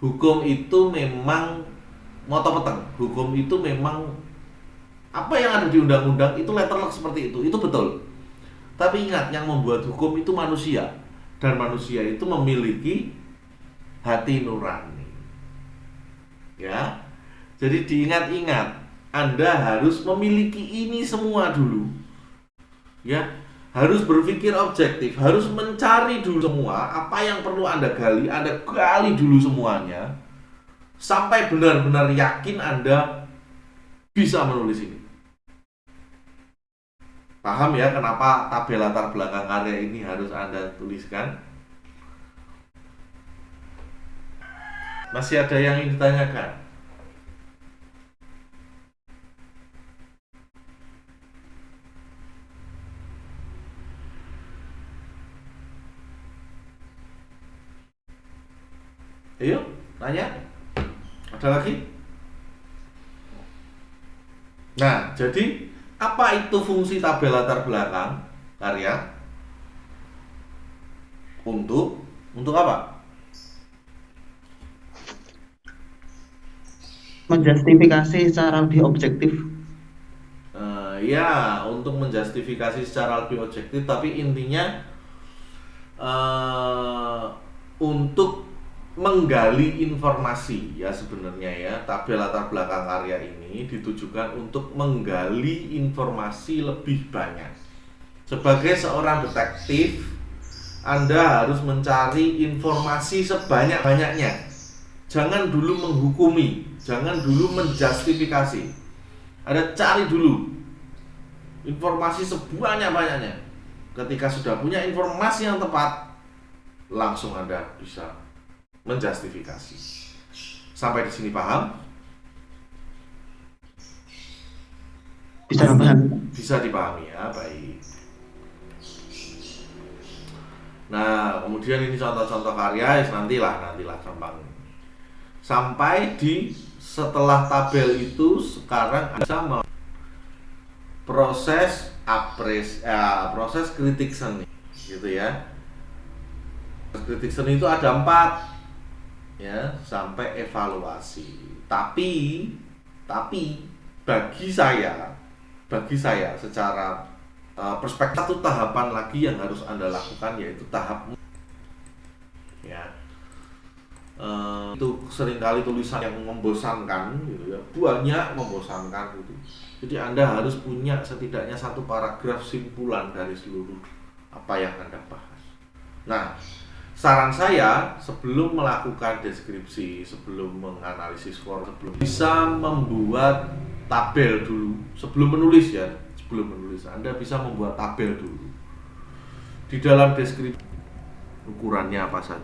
Hukum itu memang moto peteng. Hukum itu memang apa yang ada di undang-undang itu letterlock seperti itu betul. Tapi ingat, yang membuat hukum itu manusia, dan manusia itu memiliki hati nurani. Ya, jadi diingat-ingat, Anda harus memiliki ini semua dulu. Ya, harus berpikir objektif, harus mencari dulu semua apa yang perlu Anda gali dulu semuanya sampai benar-benar yakin Anda bisa menulis ini. Paham ya kenapa tabel latar belakang karya ini harus Anda tuliskan? Masih ada yang ingin ditanyakan? Ayo, tanya. Ada lagi? Nah, jadi apa itu fungsi tabel latar belakang karya? Untuk apa? Menjustifikasi secara lebih objektif. Ya, untuk menjustifikasi secara lebih objektif, tapi intinya untuk menggali informasi ya sebenarnya ya. Tabel latar belakang karya ini ditujukan untuk menggali informasi lebih banyak. Sebagai seorang detektif, Anda harus mencari informasi sebanyak-banyaknya. Jangan dulu menghukumi, jangan dulu menjustifikasi. Anda cari dulu informasi sebanyak-banyaknya. Ketika sudah punya informasi yang tepat, langsung Anda bisa menjustifikasi. Sampai di sini paham? Bisa dipahami. Bisa dipahami ya, baik. Nah, kemudian ini contoh-contoh karya, nantilah gampang. Sampai di setelah tabel itu sekarang bisa proses proses kritik seni, gitu ya. Kritik seni itu ada 4 ya, sampai evaluasi. Tapi bagi saya secara perspektif, satu tahapan lagi yang harus Anda lakukan, yaitu tahap ya. Itu seringkali tulisan yang membosankan gitu ya, banyak membosankan gitu. Jadi Anda harus punya setidaknya 1 paragraf simpulan dari seluruh apa yang Anda bahas. Nah, saran saya sebelum melakukan deskripsi, sebelum menganalisis form, sebelum bisa membuat tabel dulu sebelum menulis ya. Sebelum menulis Anda bisa membuat tabel dulu. Di dalam deskripsi ukurannya apa saja,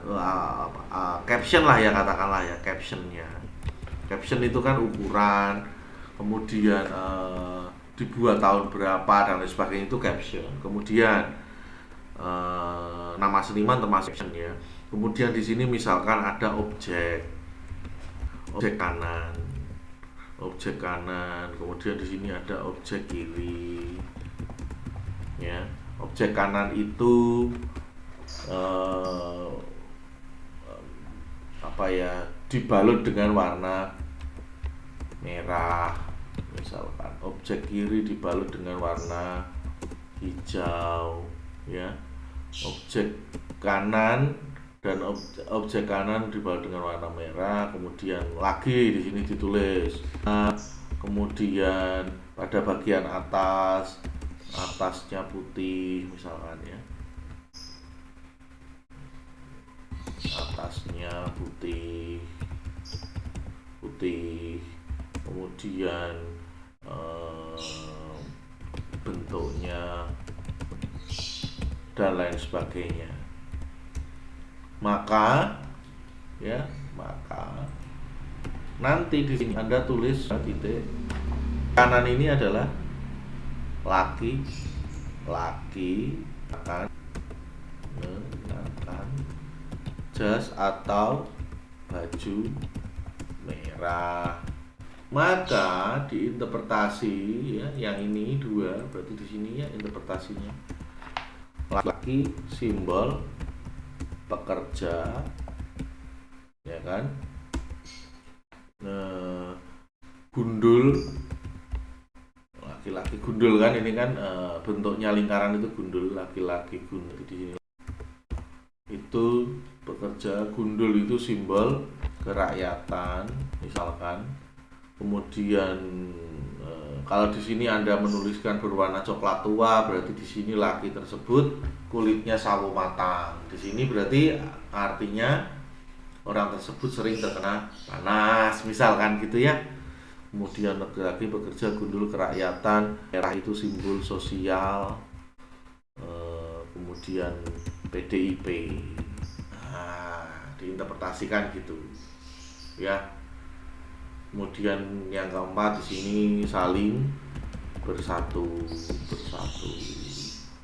caption lah ya, katakanlah ya, captionnya. Caption itu kan ukuran, kemudian dibuat tahun berapa dan lain sebagainya, itu caption. Kemudian nama seniman termasuk ya. Kemudian di sini misalkan ada objek kanan, kemudian di sini ada objek kiri, ya. Objek kanan itu dibalut dengan warna merah, misalkan. Objek kiri dibalut dengan warna hijau, ya. Objek kanan dan objek kanan dibalut dengan warna merah. Kemudian lagi di sini ditulis, kemudian pada bagian atasnya putih, misalkan, ya. Atasnya putih, kemudian bentuknya dan lain sebagainya. Maka nanti di sini Anda tulis titik kanan ini adalah laki akan mengenakan jas atau baju merah. Maka diinterpretasi, ya, yang ini 2, berarti di sini ya interpretasinya. Laki simbol pekerja, ya kan? Gundul, laki-laki gundul kan, ini kan bentuknya lingkaran itu gundul, laki-laki gundul di sini. Itu pekerja, gundul itu simbol kerakyatan, misalkan. Kemudian kalau di sini Anda menuliskan berwarna coklat tua, berarti di sini laki tersebut kulitnya sawo matang. Di sini berarti artinya orang tersebut sering terkena panas, misalkan gitu ya. Kemudian laki-laki bekerja, gundul, kerakyatan, merah itu simbol sosial. Kemudian PDIP. Diinterpretasikan gitu, ya. Kemudian yang keempat di sini saling bersatu.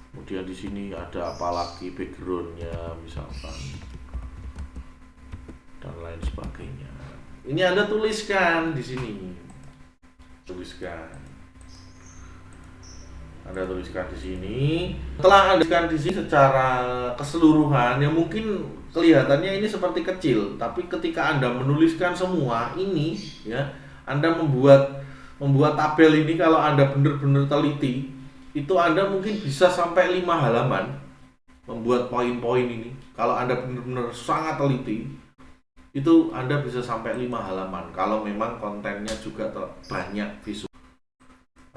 Kemudian di sini ada apalagi backgroundnya, misalkan, dan lain sebagainya. Ini Anda tuliskan di sini. Anda tuliskan di sini. Setelah Anda tuliskan di sini secara keseluruhan, ya mungkin kelihatannya ini seperti kecil, tapi ketika Anda menuliskan semua ini, ya, Anda membuat tabel ini, kalau Anda benar-benar teliti, itu Anda mungkin bisa sampai 5 halaman membuat poin-poin ini. Kalau Anda benar-benar sangat teliti, itu Anda bisa sampai 5 halaman kalau memang kontennya juga banyak visual.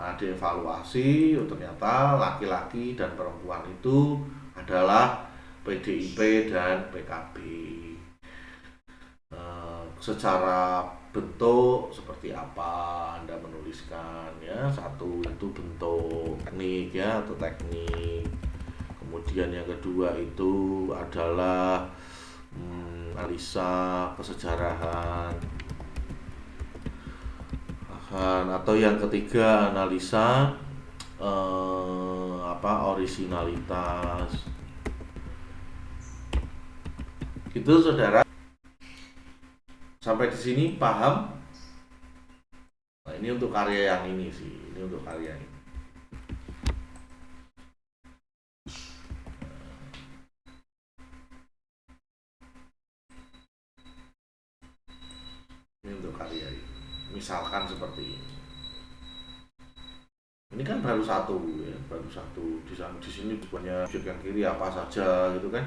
Nah, dievaluasi, ternyata laki-laki dan perempuan itu adalah PDIP dan PKB. Secara bentuk seperti apa Anda menuliskan, ya. Satu itu bentuk teknik, ya, atau teknik. Kemudian yang kedua itu adalah analisa kesejarahan, atau yang ketiga analisa orisinalitas. Gitu, saudara. Sampai di sini paham? Nah, ini untuk karya yang ini sih. Ini untuk karya ini. Ini untuk karya ini. Misalkan seperti ini. Ini kan baru satu, ya, baru satu. Di sini banyak objek yang kiri apa saja, gitu kan.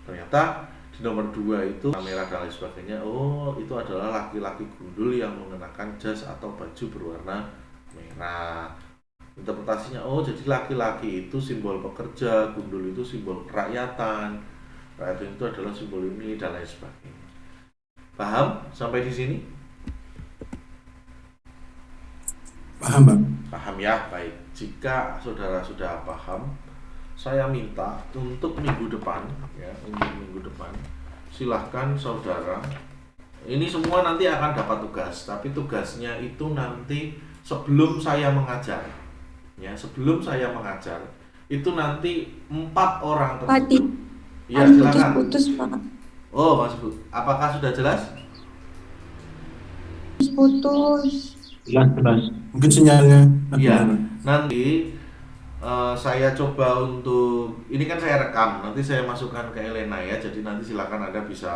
Ternyata di nomor 2 itu kamera dan lain sebagainya. Oh, itu adalah laki-laki gundul yang mengenakan jas atau baju berwarna merah. Interpretasinya, oh, jadi laki-laki itu simbol pekerja, gundul itu simbol kerakyatan. Rakyat itu adalah simbol ini dan lain sebagainya. Paham sampai di sini? Paham, Pak? Paham, ya, baik. Jika saudara sudah paham, saya minta untuk minggu depan, ya, untuk minggu depan, silahkan saudara. Ini semua nanti akan dapat tugas, tapi tugasnya itu nanti sebelum saya mengajar, ya, sebelum saya mengajar, itu nanti 4 orang tersebut, Ya, silakan. Putus-putus, Pak. Oh, Mas Bu. Apakah sudah jelas? Putus. Jelas. Mungkin sinyalnya. Iya. Nanti saya coba untuk ini kan saya rekam, nanti saya masukkan ke Elena ya. Jadi nanti silakan Anda bisa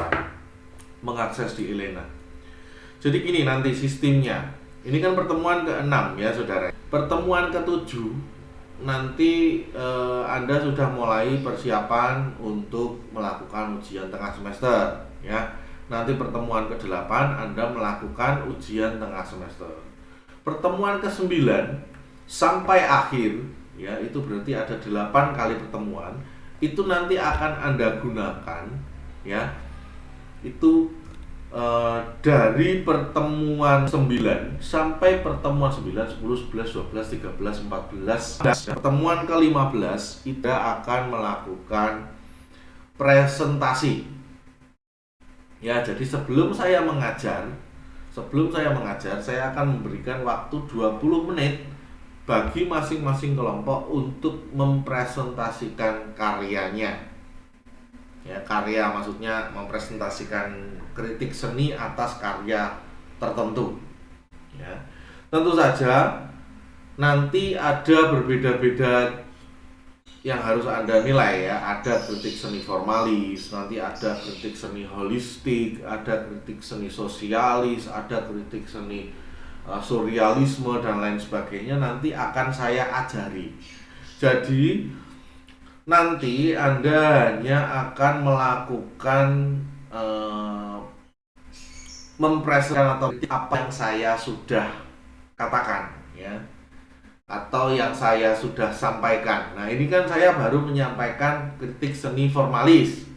mengakses di Elena. Jadi gini nanti sistemnya. Ini kan pertemuan ke-6 ya, Saudara. Pertemuan ke-7 nanti Anda sudah mulai persiapan untuk melakukan ujian tengah semester ya. Nanti pertemuan ke-8 Anda melakukan ujian tengah semester. Pertemuan ke-9 sampai akhir ya, itu berarti ada 8 kali pertemuan. Itu nanti akan Anda gunakan ya. Itu dari pertemuan 9 sampai pertemuan 9, 10, 11, 12, 13, 14 pertemuan ke-15 kita akan melakukan presentasi ya. Jadi sebelum saya mengajar saya akan memberikan waktu 20 menit bagi masing-masing kelompok untuk mempresentasikan karyanya ya. Karya maksudnya mempresentasikan kritik seni atas karya tertentu ya. Tentu saja nanti ada berbeda-beda yang harus Anda nilai ya. Ada kritik seni formalis, nanti ada kritik seni holistik, ada kritik seni sosialis, ada kritik seni surrealisme dan lain sebagainya, nanti akan saya ajari. Jadi nanti Anda hanya akan melakukan mempresentasikan atau apa yang saya sudah katakan ya, atau yang saya sudah sampaikan. Nah ini kan saya baru menyampaikan kritik seni formalis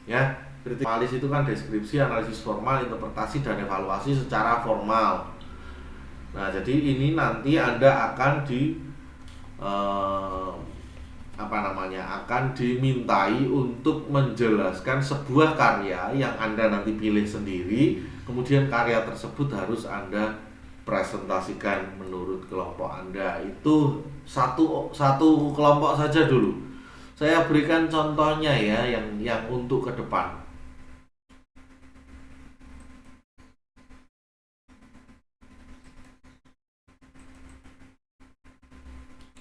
ya. Kritik formalis itu kan deskripsi, analisis formal, interpretasi, dan evaluasi secara formal. Nah jadi ini nanti Anda akan akan dimintai untuk menjelaskan sebuah karya yang Anda nanti pilih sendiri. Kemudian karya tersebut harus Anda presentasikan menurut kelompok Anda. Itu satu kelompok saja dulu. Saya berikan contohnya ya, yang untuk ke depan.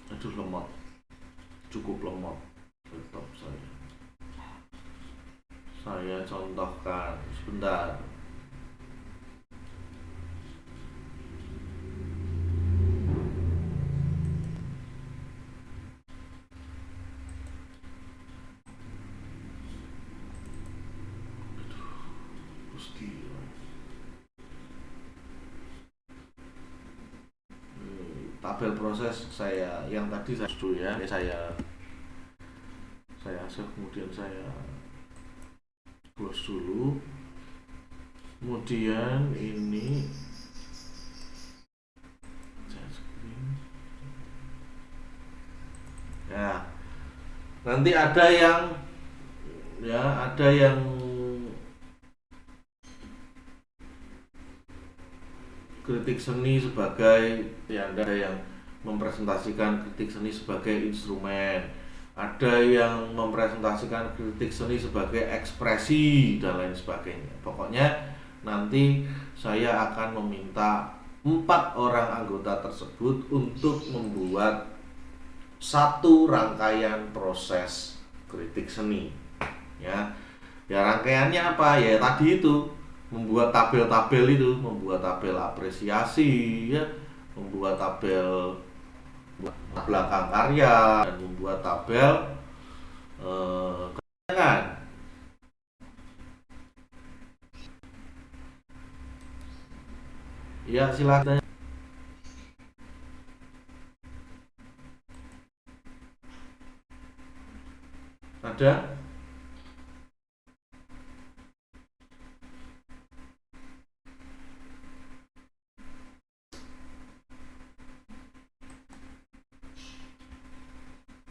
Aduh lemot, cukup lemot laptop saya. Saya contohkan sebentar. Tabel proses saya yang tadi saya dulu ya, saya save, kemudian saya close dulu, kemudian ini saya screen ya. Nanti ada yang kritik seni sebagai ya, ada yang mempresentasikan kritik seni sebagai instrumen, ada yang mempresentasikan kritik seni sebagai ekspresi dan lain sebagainya. Pokoknya nanti saya akan meminta 4 orang anggota tersebut untuk membuat satu rangkaian proses kritik seni ya. Ya rangkaiannya apa ya, tadi itu membuat tabel-tabel itu, membuat tabel apresiasi ya, membuat tabel belakang karya, dan membuat tabel kenangan. Ya silakan. Ada?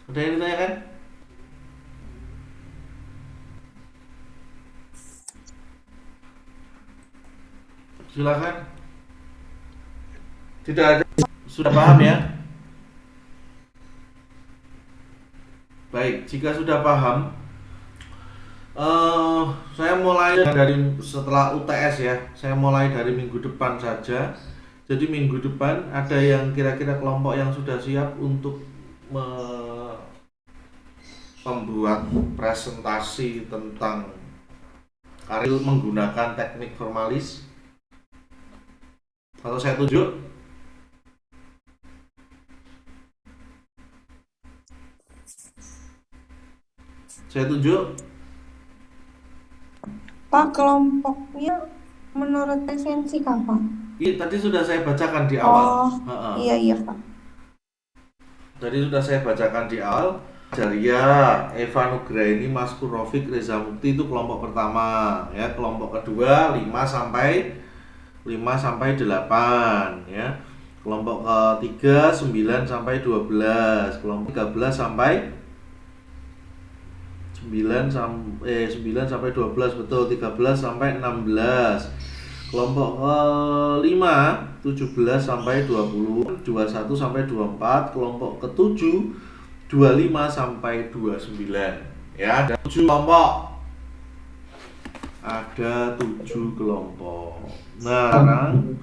Ada yang ditanyakan? Silakan. Tidak ada. Sudah paham ya? Baik, jika sudah paham, Saya mulai dari setelah UTS ya. Saya mulai dari minggu depan saja. Jadi minggu depan ada yang kira-kira kelompok yang sudah siap untuk membuat presentasi tentang karya menggunakan teknik formalis. Atau saya tunjuk? Saya tunjuk. Pak, kelompoknya menurut esensi apa? Iya, tadi sudah saya bacakan di awal. Oh, iya Pak. Tadi sudah saya bacakan di awal. Jaria, Eva Nugraini, Mas Kurofik, Reza Mukti itu kelompok pertama ya. Kelompok kedua 5 sampai 8 ya. Kelompok ketiga 9 sampai 12. Kelompok 13 sampai 9 sampai 12, betul, 13 sampai 16. Kelompok ke-5 17 sampai 20, 21 sampai 24. Kelompok ke-7 25 sampai 29 ya. Ada 7 kelompok. Ada 7 kelompok. Nah, sekarang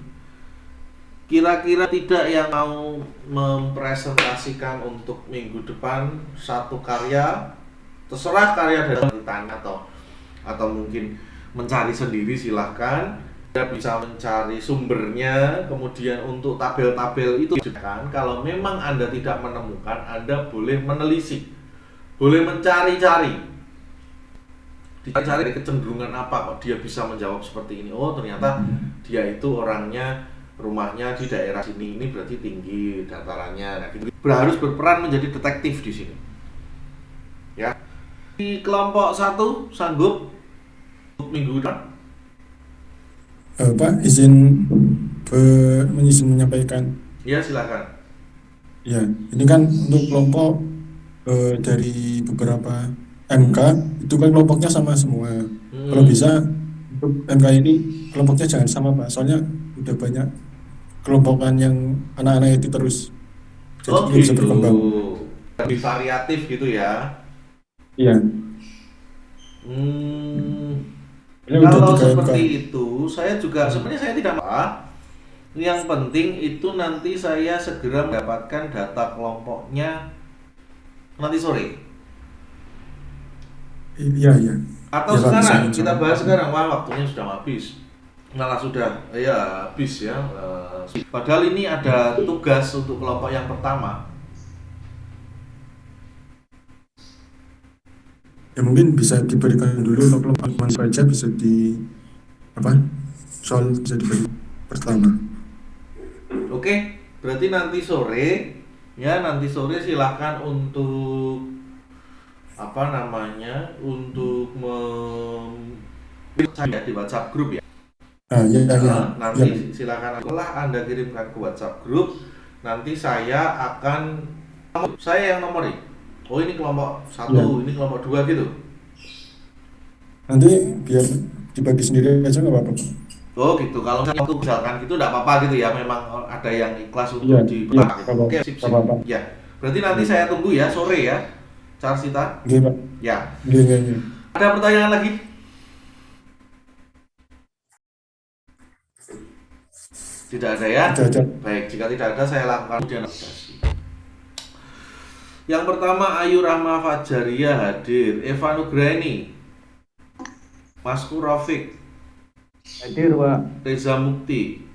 kira-kira tidak yang mau mempresentasikan untuk minggu depan satu karya, terserah karya dari ditanya atau mungkin mencari sendiri, silahkan. Anda bisa mencari sumbernya, kemudian untuk tabel-tabel itu kan, kalau memang Anda tidak menemukan, Anda boleh menelisik, boleh mencari-cari, dicari kecenderungan apa kok dia bisa menjawab seperti ini. Oh, ternyata dia itu orangnya, rumahnya di daerah sini, ini berarti tinggi datarannya. Nah, gitu. Harus berperan menjadi detektif di sini. Ya. Di kelompok 1 sanggup minggu depan? Pak, izin menyampaikan. Ya, silakan. Ya, ini kan untuk kelompok dari beberapa MK itu kan kelompoknya sama semua. Kalau bisa untuk MK ini kelompoknya jangan sama Pak, soalnya udah banyak kelompokan yang anak-anak itu terus. Jadi bisa berkembang. Lebih variatif gitu ya. Iya. Kalau seperti itu, saya juga sebenarnya saya tidak apa. Yang penting itu nanti saya segera mendapatkan data kelompoknya nanti sore. Iya. Atau Ya, sekarang bisa. kita bahas sekarang. Wah, waktunya sudah habis. Malah sudah habis ya. Padahal ini ada tugas untuk kelompok yang pertama. Ya mungkin bisa diberikan dulu untuk kelompok saja, bisa soal bisa diberi pertama. Oke, berarti nanti sore silahkan untuk untuk saya di WhatsApp grup ya. Nanti silakan setelah Anda kirimkan ke WhatsApp grup, nanti saya yang nomori. Oh, ini kelompok 1, ini kelompok 2 gitu. Nanti biar dibagi sendiri aja nggak apa-apa. Oh gitu, kalau misalkan gitu nggak apa-apa gitu ya, memang ada yang ikhlas untuk dipertahankan. Oke, sip. Ya, berarti nanti saya tunggu ya sore ya, Carsita. Oke Pak. Ya. Iya. Ada pertanyaan lagi? Tidak ada ya? Tidak ada. Baik, jika tidak ada saya lakukan analisasi. Yang pertama Ayu Rahma Fajaria hadir, Eva Nugraini, Mas Kurofik hadir Pak, Reza Mukti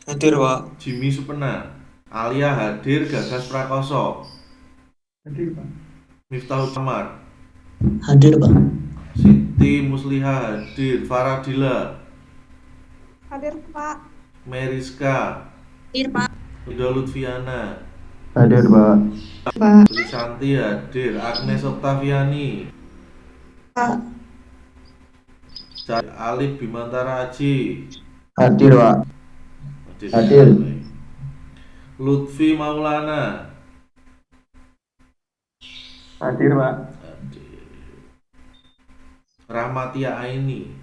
hadir Pak, Jimmy Supena, Alia hadir, Gagas Prakoso Hadir Pak. Miftahul Jamar hadir Pak, Siti Musliha hadir, Faradila Hadir Pak. Meriska Hadir Pak. Ida Lutfiana hadir Pak, Santi hadir, Agnes Oktaviani Pak. Alif Bimantara Aji hadir Pak, hadir. Lutfi Maulana hadir Pak, hadir. Rahmatia Aini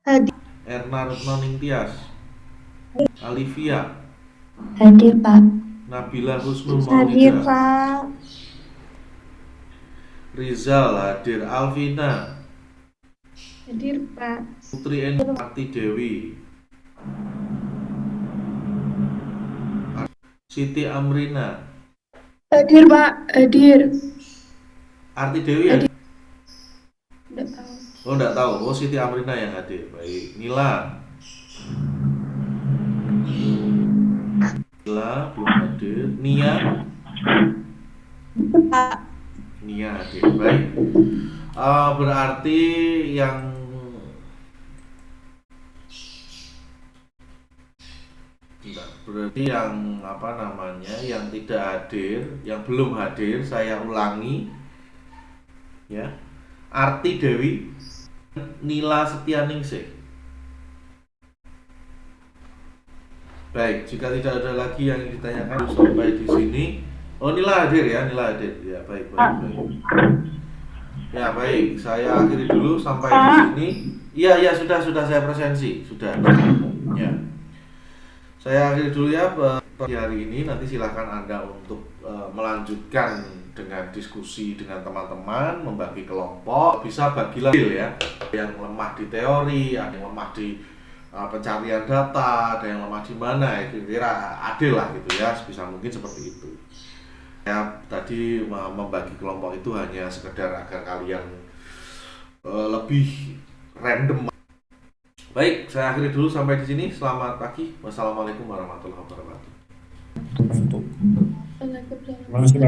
Hadir. Erna Retno Ningtyas Alivia Hadir Pak. Nabila Husnul Hadir Maulida Pak. Rizal hadir, Alvina Hadir, Pak. Putri Arti Dewi, Siti Amrina, Hadir, Pak. Hadir. Arti Dewi ya? Nggak tahu. Oh enggak tahu, oh Siti Amrina yang hadir. Baik, Nila belum hadir. Nia hadir. Baik. Berarti yang apa namanya, yang tidak hadir, yang belum hadir, saya ulangi ya. Arti Dewi, Nila Setianingsih. Baik, jika tidak ada lagi yang ditanyakan sampai di sini. Oh, Nila hadir ya, Nila hadir. Ya, baik. Ya, baik. Saya akhiri dulu sampai di sini. Iya, sudah saya presensi, sudah. Ya. Saya akhiri dulu ya hari ini. Nanti silakan Anda untuk melanjutkan dengan diskusi dengan teman-teman, membagi kelompok, bisa bagi level ya. Yang lemah di teori, ada yang lemah di pencarian data, ada yang lemah di mana, kira-kira adil lah gitu ya, sebisa mungkin seperti itu. Ya, tadi membagi kelompok itu hanya sekedar agar kalian lebih random. Baik, saya akhiri dulu sampai di sini. Selamat pagi. Wassalamualaikum warahmatullahi wabarakatuh. Terima kasih, Pak.